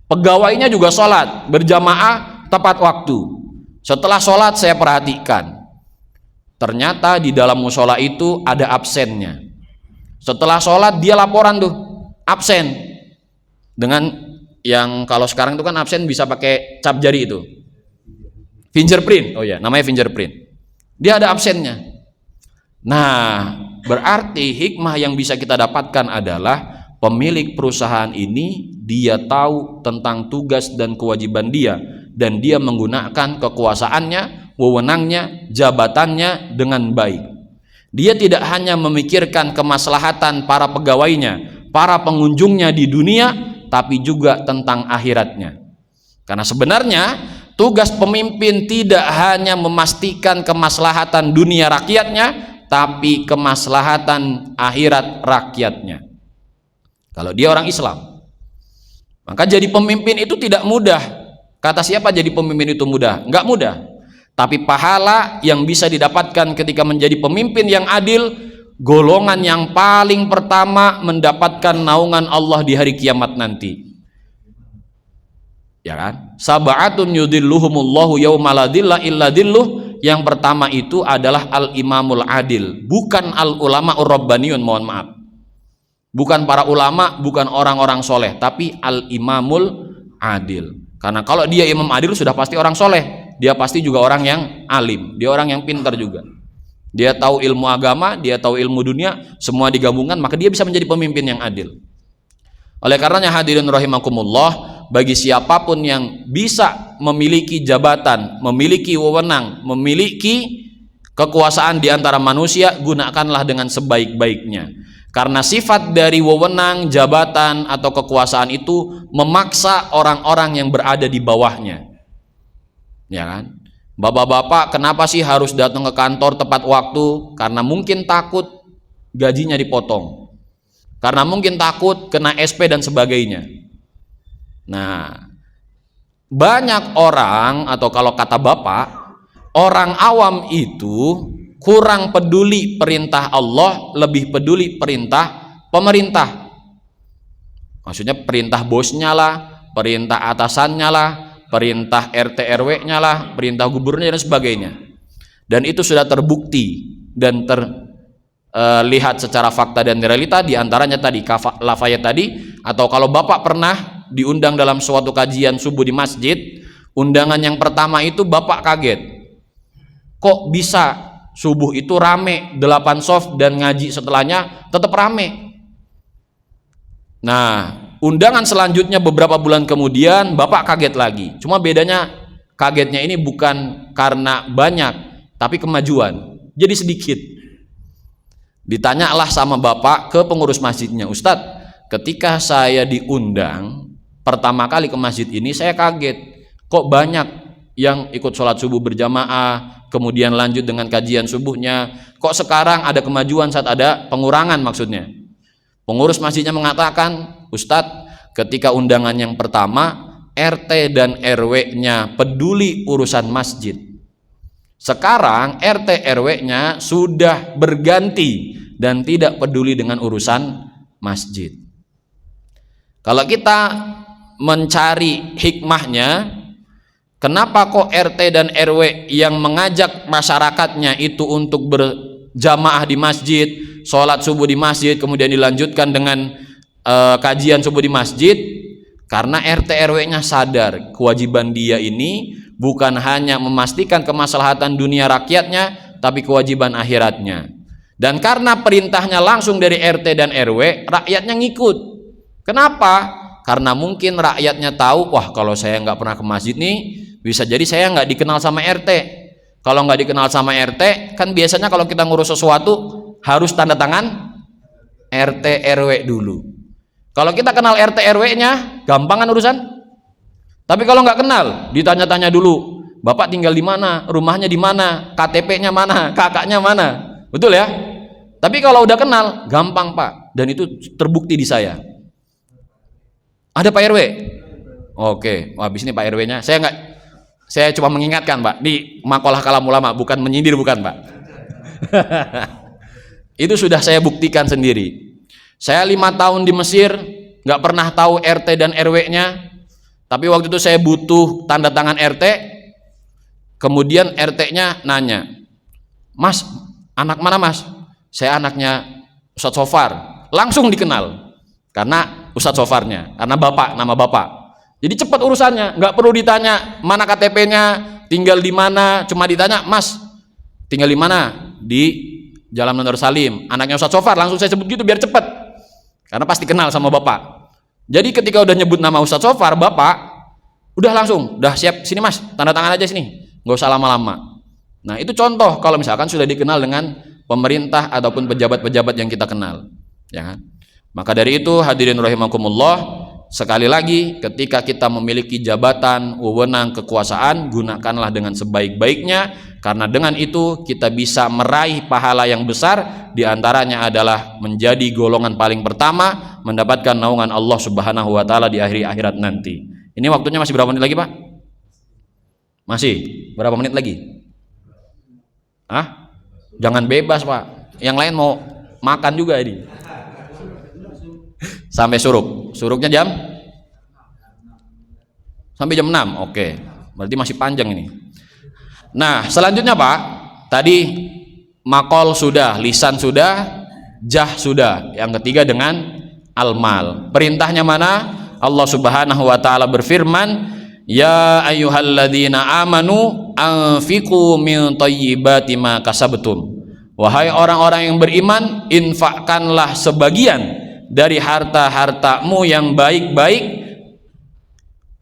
pegawainya juga sholat berjamaah tepat waktu. Setelah sholat saya perhatikan, ternyata di dalam musola itu ada absennya. Setelah sholat dia laporan tuh absen, dengan yang kalau sekarang itu kan absen bisa pakai cap jari itu, fingerprint. Oh ya, namanya fingerprint. Dia ada absennya. Nah, berarti hikmah yang bisa kita dapatkan adalah pemilik perusahaan ini dia tahu tentang tugas dan kewajiban dia, dan dia menggunakan kekuasaannya, wewenangnya, jabatannya dengan baik. Dia tidak hanya memikirkan kemaslahatan para pegawainya, para pengunjungnya di dunia, tapi juga tentang akhiratnya. Karena sebenarnya tugas pemimpin tidak hanya memastikan kemaslahatan dunia rakyatnya, tapi kemaslahatan akhirat rakyatnya. Kalau dia orang Islam, maka jadi pemimpin itu tidak mudah. Kata siapa jadi pemimpin itu mudah? Enggak mudah. Tapi pahala yang bisa didapatkan ketika menjadi pemimpin yang adil, golongan yang paling pertama mendapatkan naungan Allah di hari kiamat nanti. Ya kan? Sab'atun yudhilluhumullahu yauma la dhilla illa dhilluh. Yang pertama itu adalah al-imamul adil, bukan al-ulama ur-rabbaniyun, mohon maaf. Bukan para ulama, bukan orang-orang soleh, tapi al-imamul adil. Karena kalau dia imam adil sudah pasti orang soleh, dia pasti juga orang yang alim, dia orang yang pintar juga. Dia tahu ilmu agama, dia tahu ilmu dunia, semua digabungkan, maka dia bisa menjadi pemimpin yang adil. Oleh karenanya hadirin rahimakumullah, bagi siapapun yang bisa memiliki jabatan, memiliki wewenang, memiliki kekuasaan di antara manusia, gunakanlah dengan sebaik-baiknya. Karena sifat dari wewenang, jabatan atau kekuasaan itu memaksa orang-orang yang berada di bawahnya. Ya kan? Bapak-bapak kenapa sih harus datang ke kantor tepat waktu? Karena mungkin takut gajinya dipotong, karena mungkin takut kena SP dan sebagainya. Nah, banyak orang, atau kalau kata bapak, orang awam itu kurang peduli perintah Allah, lebih peduli perintah pemerintah. Maksudnya perintah bosnya lah, perintah atasannya lah, perintah RT RW-nya lah, perintah gubernurnya dan sebagainya. Dan itu sudah terbukti dan terlihat secara fakta dan realita, diantaranya tadi Lafayette tadi. Atau kalau bapak pernah diundang dalam suatu kajian subuh di masjid, undangan yang pertama itu bapak kaget, kok bisa subuh itu rame 8 soft dan ngaji setelahnya tetap rame. Nah, undangan selanjutnya beberapa bulan kemudian bapak kaget lagi, cuma bedanya kagetnya ini bukan karena banyak tapi kemajuan, jadi sedikit. Ditanyalah sama bapak ke pengurus masjidnya, Ustadz, ketika saya diundang pertama kali ke masjid ini, saya kaget, kok banyak yang ikut sholat subuh berjamaah, kemudian lanjut dengan kajian subuhnya, kok sekarang ada kemajuan saat ada pengurangan maksudnya. Pengurus masjidnya mengatakan, Ustadz, ketika undangan yang pertama, RT dan RW-nya peduli urusan masjid. Sekarang RT RW-nya sudah berganti dan tidak peduli dengan urusan masjid. Kalau kita mencari hikmahnya, kenapa kok RT dan RW yang mengajak masyarakatnya itu untuk berjamaah di masjid, sholat subuh di masjid, kemudian dilanjutkan dengan kajian subuh di masjid? Karena RT RW-nya sadar kewajiban dia ini bukan hanya memastikan kemaslahatan dunia rakyatnya, tapi kewajiban akhiratnya. Dan karena perintahnya langsung dari RT dan RW, rakyatnya ngikut. Kenapa? Karena mungkin rakyatnya tahu, wah kalau saya nggak pernah ke masjid nih, bisa jadi saya nggak dikenal sama RT. Kalau nggak dikenal sama RT, kan biasanya kalau kita ngurus sesuatu harus tanda tangan RT RW dulu. Kalau kita kenal RT RW-nya, gampangan urusan. Tapi kalau nggak kenal, ditanya-tanya dulu, Bapak tinggal di mana, rumahnya di mana, KTP-nya mana, kakaknya mana, betul ya? Tapi kalau udah kenal, gampang Pak, dan itu terbukti di saya. Ada Pak RW? Oke, habis ini Pak RW-nya, saya cuma mengingatkan Pak, di makalah kalam ulama, bukan menyindir, bukan Pak. Itu sudah saya buktikan sendiri. Saya 5 tahun di Mesir, nggak pernah tahu RT dan RW-nya, tapi waktu itu saya butuh tanda tangan RT, kemudian RT-nya nanya, Mas, anak mana Mas? Saya anaknya Ustadz Sofar. Langsung dikenal, karena Ustadz Sofarnya, karena Bapak, nama Bapak. Jadi cepat urusannya, nggak perlu ditanya mana KTP-nya, tinggal di mana, cuma ditanya, Mas, tinggal di mana? Di Jalan Nur Salim, anaknya Ustadz Sofar, langsung saya sebut gitu biar cepat. Karena pasti kenal sama Bapak. Jadi ketika udah nyebut nama Ustadz Sofar, Bapak udah langsung, udah siap, sini Mas, tanda tangan aja sini, nggak usah lama-lama. Nah itu contoh kalau misalkan sudah dikenal dengan pemerintah ataupun pejabat-pejabat yang kita kenal, ya kan? Maka dari itu hadirin rahimakumullah, sekali lagi ketika kita memiliki jabatan, wewenang, kekuasaan, gunakanlah dengan sebaik-baiknya, karena dengan itu kita bisa meraih pahala yang besar, diantaranya adalah menjadi golongan paling pertama mendapatkan naungan Allah Subhanahu wa Ta'ala di akhir akhirat nanti. Ini waktunya masih berapa menit lagi Pak? Masih berapa menit lagi? Jangan bebas Pak, yang lain mau makan juga ini. Sampai suruknya sampai jam 6. Oke, berarti masih panjang ini. Nah selanjutnya Pak, tadi makol sudah, lisan sudah, jah sudah. Yang ketiga dengan al-mal. Perintahnya mana? Allah Subhanahu wa Ta'ala berfirman, ya ayyuhalladzina amanu anfiqu min thayyibati ma kasabtum. Wahai orang-orang yang beriman, infakkanlah sebagian dari harta-hartamu yang baik-baik,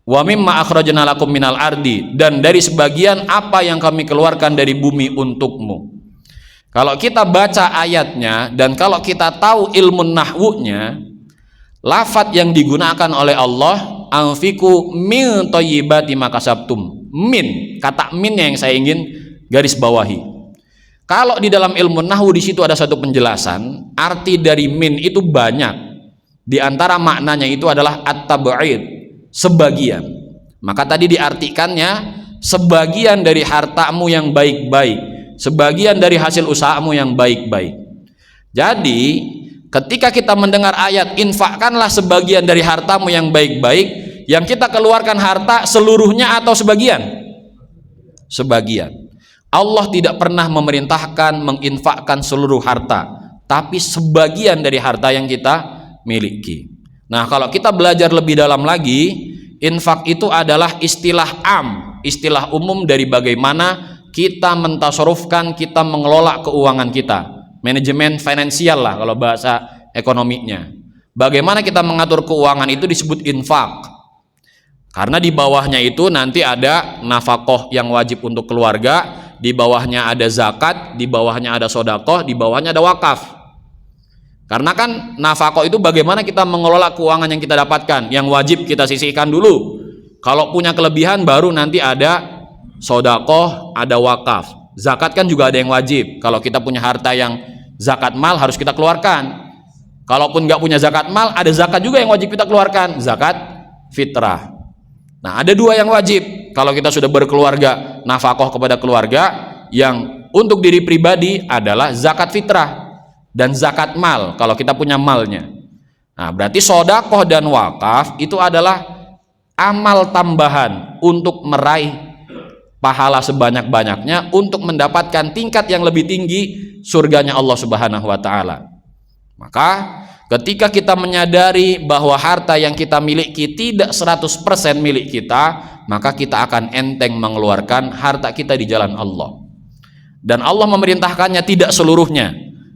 wa mimma akhrajna lakum minal ardi, dan dari sebagian apa yang kami keluarkan dari bumi untukmu. Kalau kita baca ayatnya dan kalau kita tahu ilmu nahwunya, lafadz yang digunakan oleh Allah, anfiqu min thayyibati ma kasabtum, min, kata minnya yang saya ingin garis bawahi. Kalau di dalam ilmu nahwu di situ ada satu penjelasan, arti dari min itu banyak. Di antara maknanya itu adalah at-tab'id, sebagian. Maka tadi diartikannya sebagian dari hartamu yang baik-baik, sebagian dari hasil usahamu yang baik-baik. Jadi ketika kita mendengar ayat infakkanlah sebagian dari hartamu yang baik-baik, yang kita keluarkan harta seluruhnya atau sebagian? Sebagian. Allah tidak pernah memerintahkan menginfakkan seluruh harta, tapi sebagian dari harta yang kita miliki. Nah kalau kita belajar lebih dalam lagi, infak itu adalah istilah istilah umum dari bagaimana kita mentasarufkan, kita mengelola keuangan kita, manajemen finansial lah kalau bahasa ekonominya. Bagaimana kita mengatur keuangan itu disebut infak, karena di bawahnya itu nanti ada nafkah yang wajib untuk keluarga, di bawahnya ada zakat, di bawahnya ada sedekah, di bawahnya ada wakaf. Karena kan nafkah itu bagaimana kita mengelola keuangan yang kita dapatkan. Yang wajib kita sisihkan dulu. Kalau punya kelebihan baru nanti ada sodakoh, ada wakaf. Zakat kan juga ada yang wajib. Kalau kita punya harta yang zakat mal harus kita keluarkan. Kalaupun nggak punya zakat mal, ada zakat juga yang wajib kita keluarkan. Zakat fitrah. Nah, ada dua yang wajib. Kalau kita sudah berkeluarga, nafkah kepada keluarga. Yang untuk diri pribadi adalah zakat fitrah dan zakat mal kalau kita punya malnya. Nah, berarti sodakoh dan wakaf itu adalah amal tambahan untuk meraih pahala sebanyak-banyaknya untuk mendapatkan tingkat yang lebih tinggi surganya Allah Subhanahu wa taala. Maka ketika kita menyadari bahwa harta yang kita miliki tidak 100% milik kita, maka kita akan enteng mengeluarkan harta kita di jalan Allah. Dan Allah memerintahkannya tidak seluruhnya.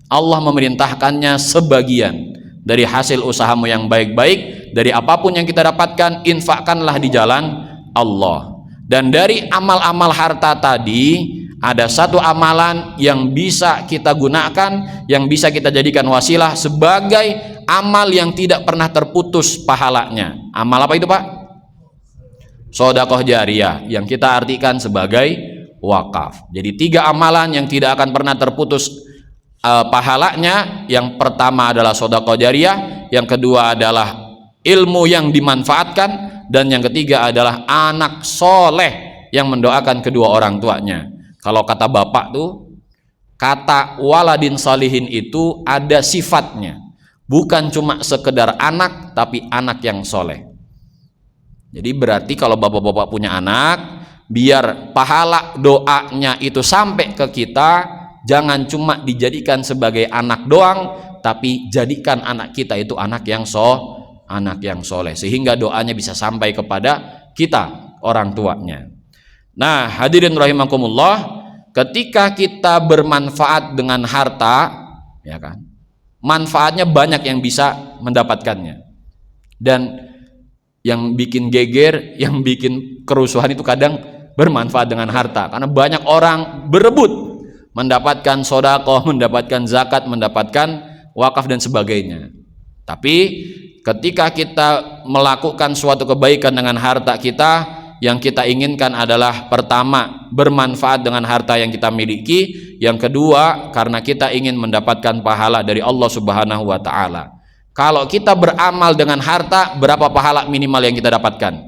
Allah memerintahkannya sebagian dari hasil usahamu yang baik-baik, dari apapun yang kita dapatkan, infakkanlah di jalan Allah. Dan dari amal-amal harta tadi, ada satu amalan yang bisa kita gunakan, yang bisa kita jadikan wasilah sebagai amal yang tidak pernah terputus pahalanya. Amal apa itu, Pak? Sedekah jariyah, yang kita artikan sebagai wakaf. Jadi 3 amalan yang tidak akan pernah terputus pahalanya. Yang pertama adalah sedekah jariyah, yang kedua adalah ilmu yang dimanfaatkan, dan yang ketiga adalah anak soleh yang mendoakan kedua orang tuanya. Kalau kata bapak tuh, kata waladin salihin itu ada sifatnya, bukan cuma sekedar anak, tapi anak yang soleh. Jadi berarti kalau bapak-bapak punya anak, biar pahala doanya itu sampai ke kita, jangan cuma dijadikan sebagai anak doang, tapi jadikan anak kita itu anak yang soleh, sehingga doanya bisa sampai kepada kita, orang tuanya. Nah, hadirin rahimakumullah, ketika kita bermanfaat dengan harta, ya kan, manfaatnya banyak yang bisa mendapatkannya. Dan yang bikin geger, yang bikin kerusuhan itu kadang bermanfaat dengan harta, karena banyak orang berebut mendapatkan sedekah, mendapatkan zakat, mendapatkan wakaf dan sebagainya. Tapi ketika kita melakukan suatu kebaikan dengan harta kita, yang kita inginkan adalah pertama, bermanfaat dengan harta yang kita miliki, yang kedua, karena kita ingin mendapatkan pahala dari Allah Subhanahu wa taala. Kalau kita beramal dengan harta, berapa pahala minimal yang kita dapatkan?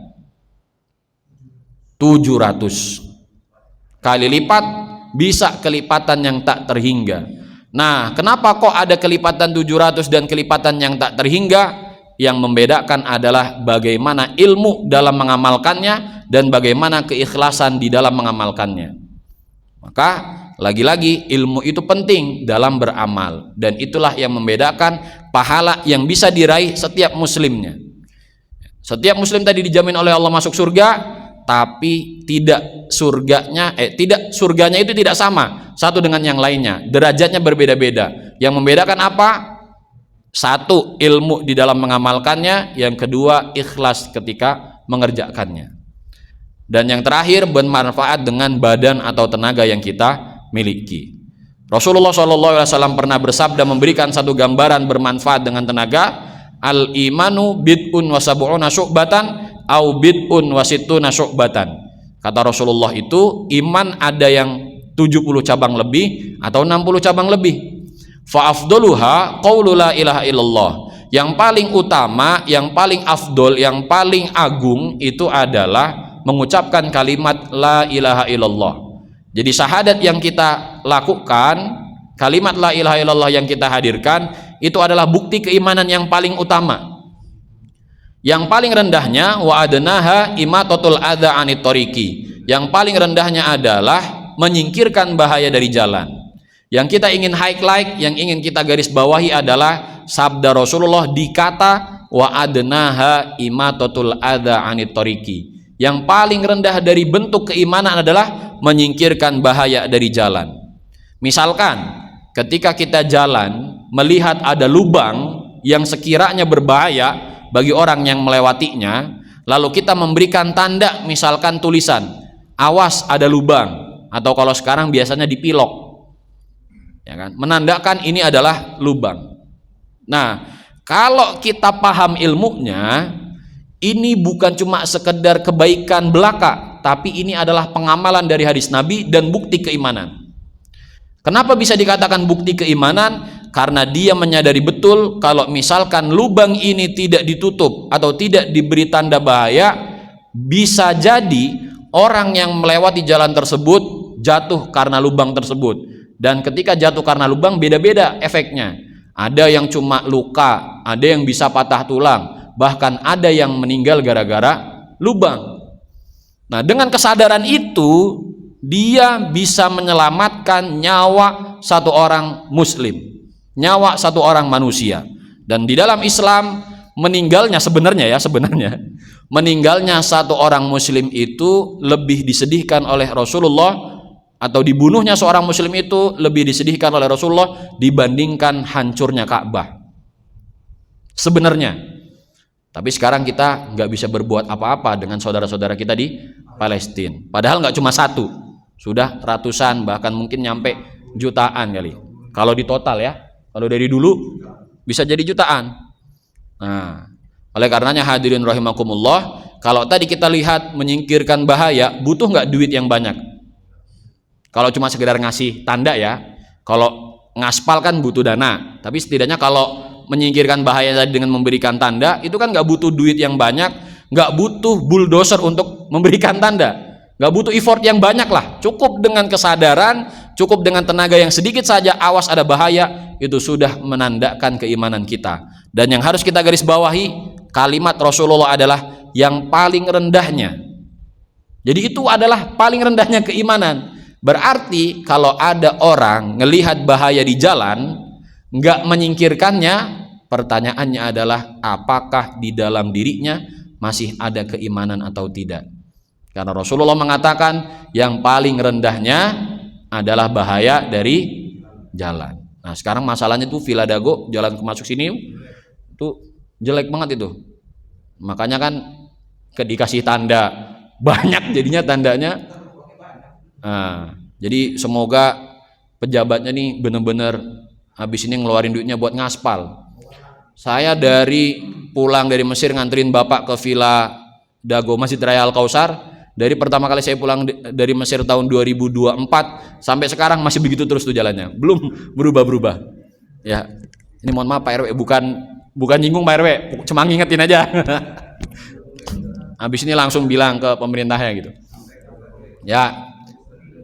700 kali lipat, bisa kelipatan yang tak terhingga. Nah, kenapa kok ada kelipatan 700 dan kelipatan yang tak terhingga? Yang membedakan adalah bagaimana ilmu dalam mengamalkannya dan bagaimana keikhlasan di dalam mengamalkannya. Maka lagi-lagi ilmu itu penting dalam beramal, dan itulah yang membedakan pahala yang bisa diraih setiap muslimnya. Setiap muslim tadi dijamin oleh Allah masuk surga, tapi tidak surganya itu tidak sama satu dengan yang lainnya, derajatnya berbeda-beda. Yang membedakan apa? Satu, ilmu di dalam mengamalkannya, yang kedua, ikhlas ketika mengerjakannya, dan yang terakhir, bermanfaat dengan badan atau tenaga yang kita miliki. Rasulullah SAW pernah bersabda, memberikan satu gambaran bermanfaat dengan tenaga. Al-imanu bid'un wa sab'una syu'batan au bid'un wa sittuna syu'batan. Kata Rasulullah itu, iman ada yang 70 cabang lebih atau 60 cabang lebih. Fa afdaluha qaulu la ilaha illallah. Yang paling utama, yang paling afdol, yang paling agung itu adalah mengucapkan kalimat la ilaha illallah. Jadi syahadat yang kita lakukan, kalimat la ilaha illallah yang kita hadirkan, itu adalah bukti keimanan yang paling utama. Yang paling rendahnya wa adnaha imatatul adza anit tariqi. Yang paling rendahnya adalah menyingkirkan bahaya dari jalan. Yang kita ingin highlight, yang ingin kita garis bawahi adalah sabda Rasulullah di kata wa adnaha imatatul adza anit tariqi. Yang paling rendah dari bentuk keimanan adalah menyingkirkan bahaya dari jalan. Misalkan ketika kita jalan melihat ada lubang yang sekiranya berbahaya bagi orang yang melewatinya, lalu kita memberikan tanda, misalkan tulisan awas ada lubang, atau kalau sekarang biasanya dipilok, ya kan, menandakan ini adalah lubang. Nah, kalau kita paham ilmunya, ini bukan cuma sekedar kebaikan belaka, tapi ini adalah pengamalan dari hadis Nabi dan bukti keimanan. Kenapa bisa dikatakan bukti keimanan? Karena dia menyadari betul kalau misalkan lubang ini tidak ditutup atau tidak diberi tanda bahaya, bisa jadi orang yang melewati jalan tersebut jatuh karena lubang tersebut. Dan ketika jatuh karena lubang beda-beda efeknya. Ada yang cuma luka, ada yang bisa patah tulang, bahkan ada yang meninggal gara-gara lubang. Nah, dengan kesadaran itu dia bisa menyelamatkan nyawa satu orang muslim, nyawa satu orang manusia. Dan di dalam Islam meninggalnya sebenarnya meninggalnya satu orang muslim itu lebih disedihkan oleh Rasulullah, atau dibunuhnya seorang muslim itu lebih disedihkan oleh Rasulullah dibandingkan hancurnya Ka'bah sebenarnya. Tapi sekarang kita nggak bisa berbuat apa-apa dengan saudara-saudara kita di Palestina, padahal nggak cuma satu, sudah ratusan, bahkan mungkin nyampe jutaan kali kalau di total ya. Kalau dari dulu bisa jadi jutaan. Nah, oleh karenanya hadirin rahimakumullah, kalau tadi kita lihat menyingkirkan bahaya butuh nggak duit yang banyak? Kalau cuma sekedar ngasih tanda ya, kalau ngaspal kan butuh dana, tapi setidaknya kalau menyingkirkan bahaya tadi dengan memberikan tanda, itu kan nggak butuh duit yang banyak, nggak butuh bulldozer untuk memberikan tanda, nggak butuh effort yang banyak lah, cukup dengan kesadaran, cukup dengan tenaga yang sedikit saja, awas ada bahaya, itu sudah menandakan keimanan kita. Dan yang harus kita garis bawahi, kalimat Rasulullah adalah yang paling rendahnya. Jadi itu adalah paling rendahnya keimanan. Berarti kalau ada orang ngelihat bahaya di jalan nggak menyingkirkannya, pertanyaannya adalah apakah di dalam dirinya masih ada keimanan atau tidak. Karena Rasulullah mengatakan yang paling rendahnya adalah bahaya dari jalan. Nah, sekarang masalahnya tuh Villa Dago jalan masuk sini itu jelek banget itu. Makanya kan dikasih tanda banyak jadinya tandanya. Nah, jadi semoga pejabatnya nih bener-bener habis ini ngeluarin duitnya buat ngaspal. Saya pulang dari Mesir nganterin bapak ke Villa Dago Masjid Raya Al Kausar. Dari pertama kali saya pulang dari Mesir tahun 2024 sampai sekarang masih begitu terus tuh jalannya, belum berubah-berubah. Ya, ini mohon maaf Pak RW, bukan nyinggung Pak RW, cuma ngingetin aja. Habis ini langsung bilang ke pemerintahnya gitu. Ya.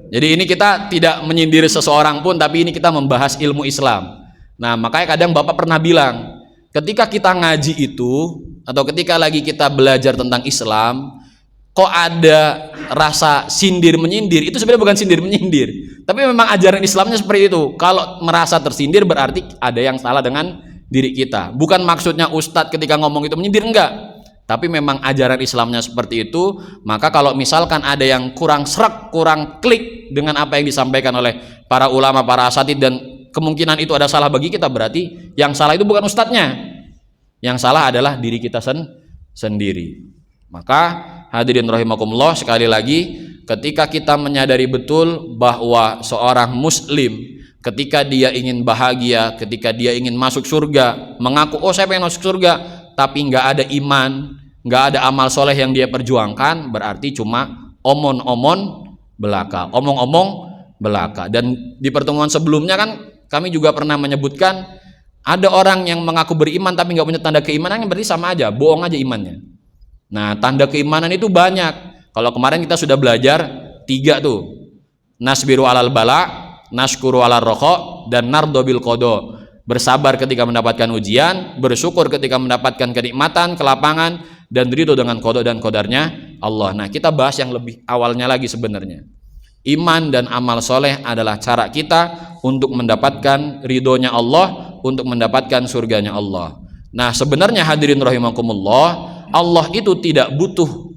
Jadi ini kita tidak menyindir seseorang pun, tapi ini kita membahas ilmu Islam. Nah, makanya kadang Bapak pernah bilang, ketika kita ngaji itu, atau ketika lagi kita belajar tentang Islam, kok ada rasa sindir-menyindir, itu sebenarnya bukan sindir-menyindir, tapi memang ajaran Islamnya seperti itu. Kalau merasa tersindir berarti ada yang salah dengan diri kita. Bukan maksudnya Ustadz ketika ngomong itu menyindir, enggak. Tapi memang ajaran Islamnya seperti itu. Maka kalau misalkan ada yang kurang srek, kurang klik dengan apa yang disampaikan oleh para ulama, para asatid, dan kemungkinan itu ada salah bagi kita, berarti yang salah itu bukan ustadznya, yang salah adalah diri kita sendiri. Maka hadirin rahimakumullah, sekali lagi, ketika kita menyadari betul bahwa seorang muslim ketika dia ingin bahagia, ketika dia ingin masuk surga, mengaku oh saya pengen masuk surga, tapi nggak ada iman, nggak ada amal soleh yang dia perjuangkan, berarti cuma omong-omong belaka. Dan di pertemuan sebelumnya kan kami juga pernah menyebutkan ada orang yang mengaku beriman tapi nggak punya tanda keimanan, berarti sama aja, bohong aja imannya. Nah, tanda keimanan itu banyak. Kalau kemarin kita sudah belajar 3 tuh, nasbiru alal bala, nashkuru alal rokho, dan nardo bil kodo. Bersabar ketika mendapatkan ujian, bersyukur ketika mendapatkan kenikmatan, kelapangan, dan ridho dengan kodok dan kodarnya Allah. Nah, kita bahas yang lebih awalnya lagi sebenarnya. Iman dan amal soleh adalah cara kita untuk mendapatkan ridhonya Allah, untuk mendapatkan surganya Allah. Nah, sebenarnya hadirin rahimakumullah, Allah itu tidak butuh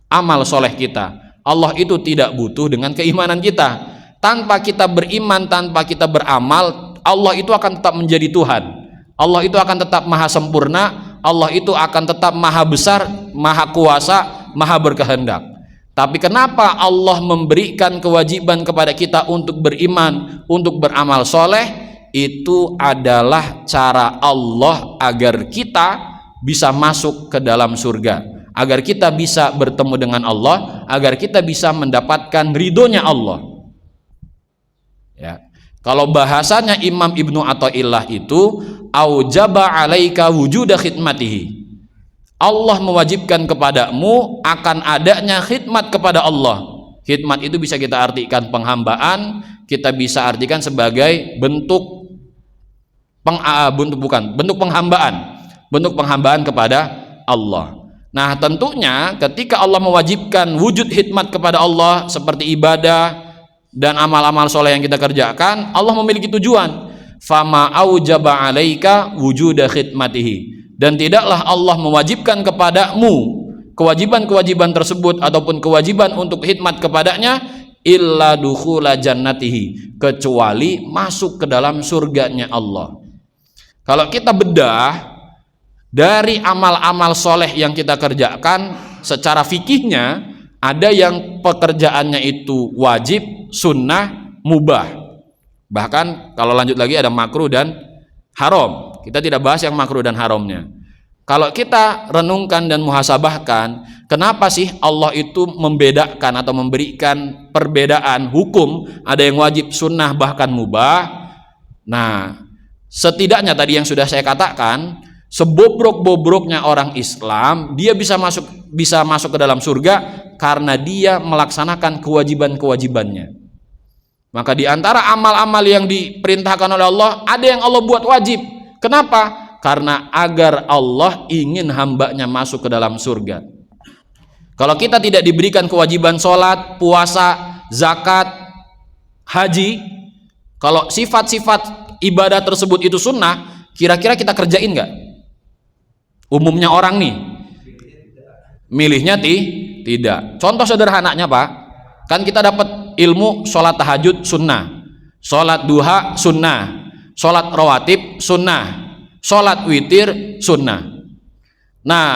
amal soleh kita. Allah itu tidak butuh dengan keimanan kita. Tanpa kita beriman, tanpa kita beramal, Allah itu akan tetap menjadi Tuhan. Allah itu akan tetap maha sempurna. Allah itu akan tetap maha besar, maha kuasa, maha berkehendak. Tapi kenapa Allah memberikan kewajiban kepada kita untuk beriman, untuk beramal soleh? itu adalah cara Allah agar kita bisa masuk ke dalam surga, agar kita bisa bertemu dengan Allah, agar kita bisa mendapatkan ridhonya Allah. Ya. Kalau bahasanya Imam Ibnu Athaillah itu aujaba alaika wujuda khidmatihi. Allah mewajibkan kepadamu akan adanya khidmat kepada Allah. Khidmat itu bisa kita artikan penghambaan, kita bisa artikan sebagai bentuk bentuk penghambaan kepada Allah. Nah, tentunya ketika Allah mewajibkan wujud khidmat kepada Allah seperti ibadah dan amal-amal soleh yang kita kerjakan, Allah memiliki tujuan. Fama aujaba alaika wujuda khidmatihi. Dan tidaklah Allah mewajibkan kepadamu kewajiban-kewajiban tersebut ataupun kewajiban untuk khidmat kepadanya illa dukhula jannatihi, kecuali masuk ke dalam surganya Allah. Kalau kita bedah dari amal-amal soleh yang kita kerjakan secara fikihnya, ada yang pekerjaannya itu wajib, sunnah, mubah. Bahkan kalau lanjut lagi ada makruh dan haram. Kita tidak bahas yang makruh dan haramnya. Kalau kita renungkan dan muhasabahkan, kenapa sih Allah itu membedakan atau memberikan perbedaan hukum, ada yang wajib, sunnah, bahkan mubah? Nah, setidaknya tadi yang sudah saya katakan, sebobrok-bobroknya orang Islam, dia bisa masuk ke dalam surga karena dia melaksanakan kewajiban-kewajibannya. Maka di antara amal-amal yang diperintahkan oleh Allah, ada yang Allah buat wajib. Kenapa? Karena agar Allah ingin hambanya masuk ke dalam surga. Kalau kita tidak diberikan kewajiban sholat, puasa, zakat, haji, kalau sifat-sifat ibadah tersebut itu sunnah, kira-kira kita kerjain nggak? Umumnya orang nih milihnya tidak. Contoh sederhananya Pak, kan kita dapat ilmu sholat tahajud sunnah, sholat duha sunnah, sholat rawatib sunnah, sholat witir sunnah. Nah,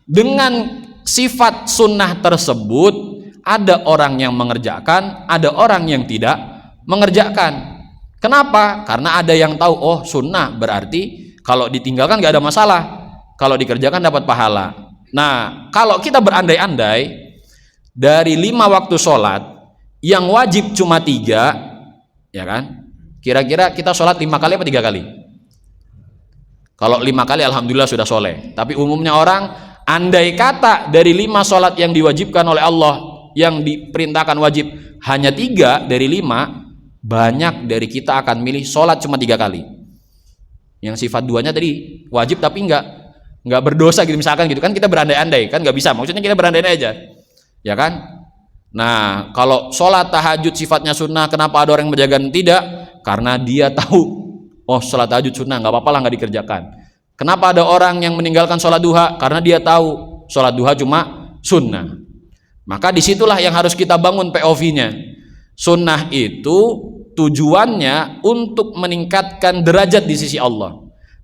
dengan sifat sunnah tersebut, ada orang yang mengerjakan, ada orang yang tidak mengerjakan. Kenapa? Karena ada yang tahu, oh sunnah berarti kalau ditinggalkan gak ada masalah, kalau dikerjakan dapat pahala. Nah, kalau kita berandai-andai dari 5 waktu sholat yang wajib cuma 3, ya kan? Kira-kira kita sholat 5 kali apa 3 kali? Kalau 5 kali alhamdulillah sudah soleh. Tapi umumnya orang, andai kata dari 5 sholat yang diwajibkan oleh Allah, yang diperintahkan wajib hanya 3 dari 5, banyak dari kita akan milih sholat cuma 3 kali. Yang sifat 2-nya tadi wajib tapi nggak berdosa gitu, misalkan gitu kan, kita berandai-andai kan, nggak bisa, maksudnya kita berandai-andai aja, ya kan? Nah, kalau sholat tahajud sifatnya sunnah, kenapa ada orang yang menjaga? Tidak, karena dia tahu, oh sholat tahajud sunnah, nggak apa-apa lah nggak dikerjakan. Kenapa ada orang yang meninggalkan sholat duha? Karena dia tahu sholat duha cuma sunnah. Maka disitulah yang harus kita bangun POV-nya. Sunnah itu tujuannya untuk meningkatkan derajat di sisi Allah.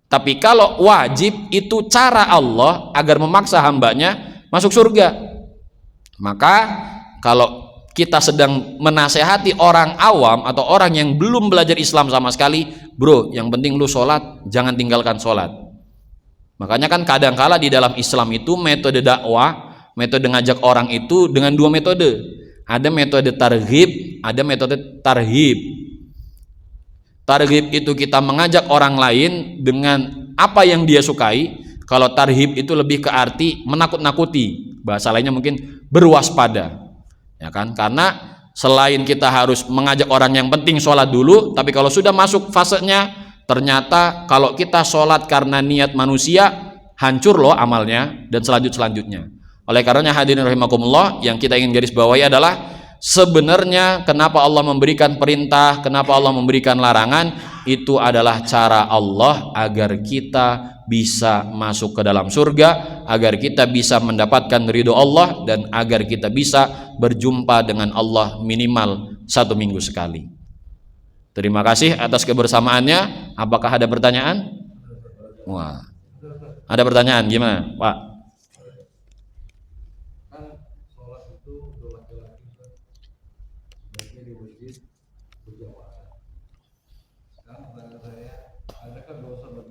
Tapi kalau wajib itu cara Allah agar memaksa hambanya masuk surga. Maka kalau kita sedang menasehati orang awam atau orang yang belum belajar Islam sama sekali, bro, yang penting lu sholat, jangan tinggalkan sholat. Makanya kan kadangkala di dalam Islam itu metode dakwah, metode ngajak orang itu dengan 2 metode. Ada metode targhib, ada metode tarhib. Targhib itu kita mengajak orang lain dengan apa yang dia sukai. Kalau tarhib itu lebih ke arti menakut-nakuti, bahasa lainnya mungkin berwaspada, ya kan? Karena selain kita harus mengajak orang yang penting sholat dulu, tapi kalau sudah masuk fasenya, ternyata kalau kita sholat karena niat manusia, hancur loh amalnya dan selanjutnya. Oleh karenanya hadirin rahimakumullah, yang kita ingin garis bawahi adalah sebenarnya kenapa Allah memberikan perintah, kenapa Allah memberikan larangan, itu adalah cara Allah agar kita bisa masuk ke dalam surga, agar kita bisa mendapatkan ridho Allah, dan agar kita bisa berjumpa dengan Allah minimal 1 minggu sekali. Terima kasih atas kebersamaannya. Apakah ada pertanyaan? Wah, ada pertanyaan, gimana Pak?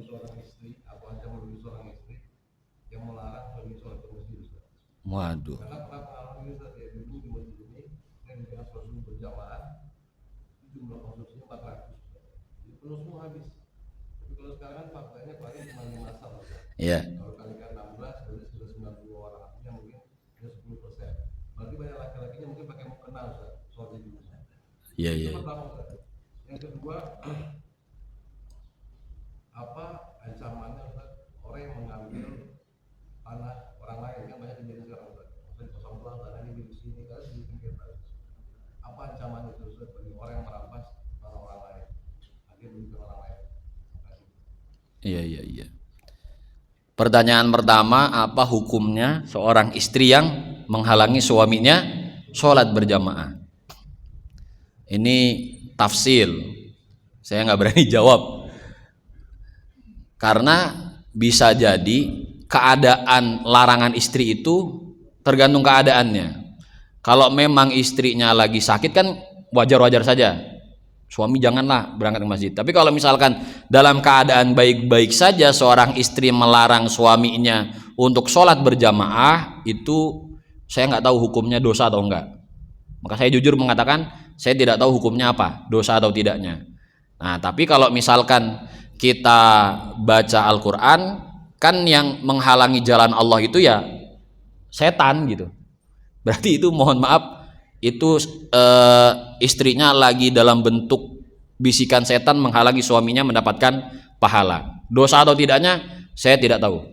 seorang istri, apa ancaman bagi seorang istri yang melarang suami sholat ke masjid, Ustaz? Waduh. Karena pernah pengalaman ini, Ustaz, ya, dulu di masjid ini saya dengan sholat berjamaah, itu jumlah konsumsinya 400, jadi penuh semua habis. Tapi kalau sekarang kan faktanya paling cuma 5 sal, Iya. kalau kalikan 16 berarti sudah 90 orang, artinya mungkin ada 10%. Berarti banyak laki-lakinya mungkin pakai mukena, Ustaz, sholat di rumah. Iya, Itu iya. pertama, Ustaz. Yang kedua, apa ancamannya, Ustaz, orang yang mengambil tanah orang lain, kan banyak kejadian sekarang, Ustaz, maksudnya kosong pulang tanah ini di sini kan di sengketa. Apa ancaman itu, Ustaz, bagi orang yang merampas tanah orang lain akhirnya berikan orang lain? Iya, iya, iya. Pertanyaan pertama, apa hukumnya seorang istri yang menghalangi suaminya sholat berjamaah? Ini tafsil, saya nggak berani jawab karena bisa jadi keadaan larangan istri itu tergantung keadaannya. Kalau memang istrinya lagi sakit kan wajar-wajar saja, suami janganlah berangkat ke masjid. Tapi kalau misalkan dalam keadaan baik-baik saja seorang istri melarang suaminya untuk sholat berjamaah, itu saya nggak tahu hukumnya dosa atau enggak. Maka saya jujur mengatakan saya tidak tahu hukumnya apa, dosa atau tidaknya. Nah, tapi kalau misalkan kita baca Al-Quran, kan yang menghalangi jalan Allah itu ya setan gitu. Berarti itu mohon maaf, itu istrinya lagi dalam bentuk bisikan setan menghalangi suaminya mendapatkan pahala. Dosa atau tidaknya saya tidak tahu.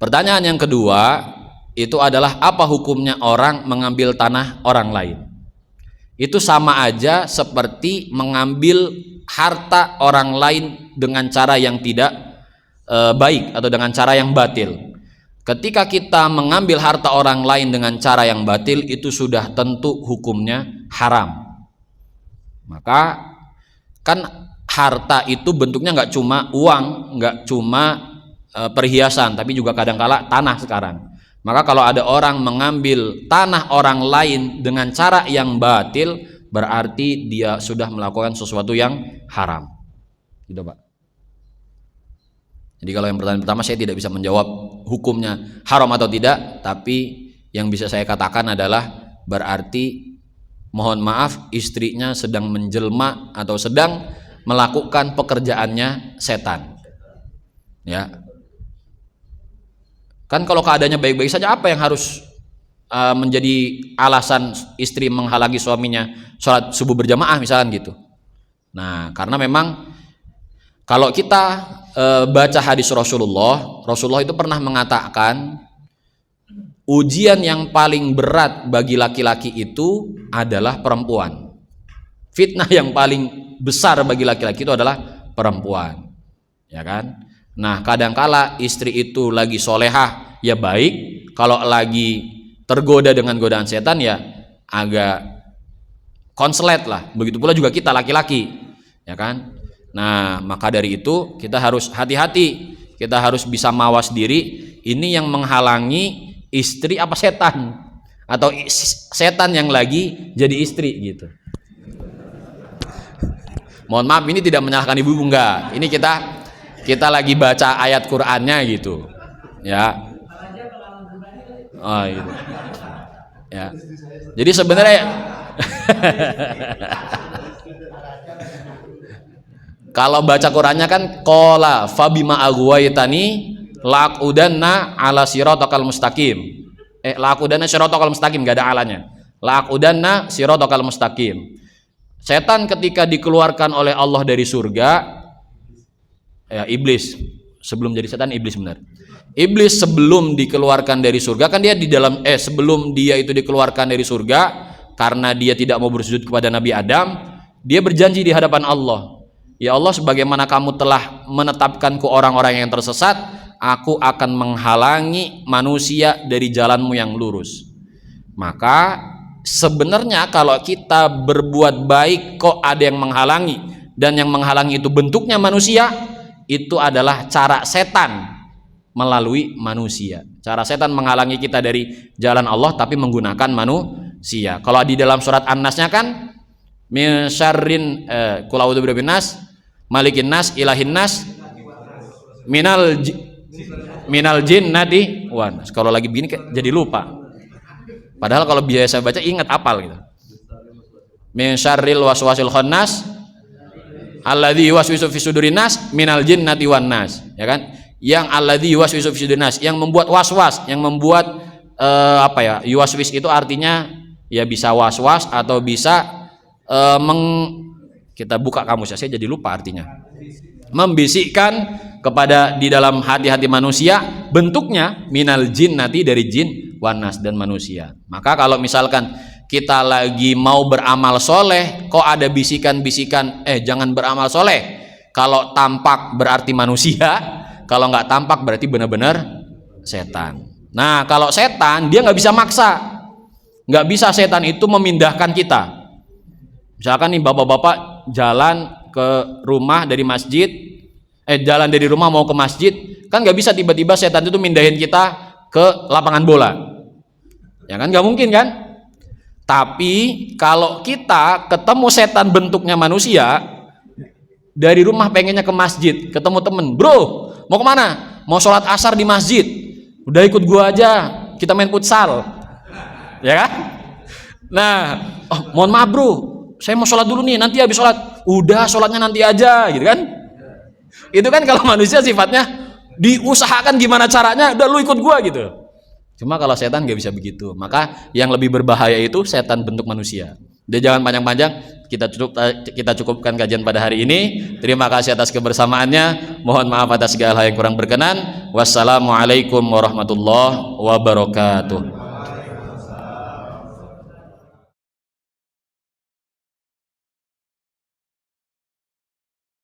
Pertanyaan yang kedua itu adalah apa hukumnya orang mengambil tanah orang lain? Itu sama aja seperti mengambil harta orang lain dengan cara yang tidak baik atau dengan cara yang batil. Ketika kita mengambil harta orang lain dengan cara yang batil, itu sudah tentu hukumnya haram. Maka kan harta itu bentuknya nggak cuma uang, nggak cuma perhiasan, tapi juga kadangkala tanah sekarang. Maka kalau ada orang mengambil tanah orang lain dengan cara yang batil, berarti dia sudah melakukan sesuatu yang haram. Gitu, Pak. Jadi kalau yang pertanyaan pertama saya tidak bisa menjawab hukumnya haram atau tidak, tapi yang bisa saya katakan adalah berarti mohon maaf istrinya sedang menjelma atau sedang melakukan pekerjaannya setan. Ya. Kan kalau keadaannya baik-baik saja, apa yang harus menjadi alasan istri menghalangi suaminya sholat subuh berjamaah misalkan gitu. Nah, karena memang kalau kita baca hadis Rasulullah itu pernah mengatakan ujian yang paling berat bagi laki-laki itu adalah perempuan. Fitnah yang paling besar bagi laki-laki itu adalah perempuan, ya kan? Nah, kadangkala istri itu lagi solehah ya baik, kalau lagi tergoda dengan godaan setan ya agak konslet lah. Begitu pula juga kita laki-laki, ya kan? Nah, maka dari itu kita harus hati-hati, kita harus bisa mawas diri. Ini yang menghalangi istri apa setan, atau setan yang lagi jadi istri gitu. Mohon maaf, ini tidak menyalahkan ibu enggak. Ini kita lagi baca ayat Qur'annya gitu, ya. Oh, gitu. Ya. Jadi sebenarnya kalau baca Qur'annya kan qala fabima aghwaytani laqudanna ala siratal mustaqim. Laqudanna siratal mustaqim, enggak ada alanya. Laqudanna siratal mustaqim. Setan ketika dikeluarkan oleh Allah dari surga, ya iblis sebelum jadi setan iblis benar. Iblis sebelum dikeluarkan dari surga kan dia di dalam sebelum dia itu dikeluarkan dari surga karena dia tidak mau bersujud kepada Nabi Adam, dia berjanji di hadapan Allah, ya Allah, sebagaimana kamu telah menetapkanku orang-orang yang tersesat, aku akan menghalangi manusia dari jalanmu yang lurus. Maka sebenarnya kalau kita berbuat baik kok ada yang menghalangi, dan yang menghalangi itu bentuknya manusia, itu adalah cara setan melalui manusia. Cara setan menghalangi kita dari jalan Allah tapi menggunakan manusia. Kalau di dalam surat An-Nasnya kan min syarrin qul a'udzu birabbin nas, malikin nas, ilahin nas, minal jinnati wan nas. Kalau lagi begini kayak jadi lupa. Padahal kalau biasa baca ingat apal gitu. Min syarril waswasil khannas alladzi yuwaswisu fi sudurin nas minal jinnati wan nas, ya kan? Yang alladzi yuwaswisu fi sudurin nas, yang membuat waswas, yang membuat yuwaswis itu artinya ya bisa waswas atau bisa kita buka kamus ya, saya jadi lupa artinya. Membisikkan kepada di dalam hati-hati manusia, bentuknya minal jinnati dari jin wan nas dan manusia. Maka kalau misalkan kita lagi mau beramal soleh, kok ada bisikan-bisikan, jangan beramal soleh. Kalau tampak berarti manusia, kalau nggak tampak berarti benar-benar setan. Nah, kalau setan dia nggak bisa maksa, nggak bisa setan itu memindahkan kita. Misalkan nih bapak-bapak jalan ke rumah dari masjid, jalan dari rumah mau ke masjid, kan nggak bisa tiba-tiba setan itu mindahin kita ke lapangan bola, ya kan? Nggak mungkin kan? Tapi kalau kita ketemu setan bentuknya manusia, dari rumah pengennya ke masjid, ketemu temen, bro, mau kemana? Mau sholat asar di masjid, udah ikut gua aja, kita main futsal, ya kan? Nah, mohon maaf bro, saya mau sholat dulu nih, nanti habis sholat, udah sholatnya nanti aja, gitu kan? Itu kan kalau manusia sifatnya diusahakan gimana caranya, udah lu ikut gua gitu. Cuma kalau setan nggak bisa begitu. Maka yang lebih berbahaya itu setan bentuk manusia. Dia jangan panjang-panjang. Kita cukupkan kajian pada hari ini. Terima kasih atas kebersamaannya. Mohon maaf atas segala hal yang kurang berkenan. Wassalamualaikum warahmatullahi wabarakatuh.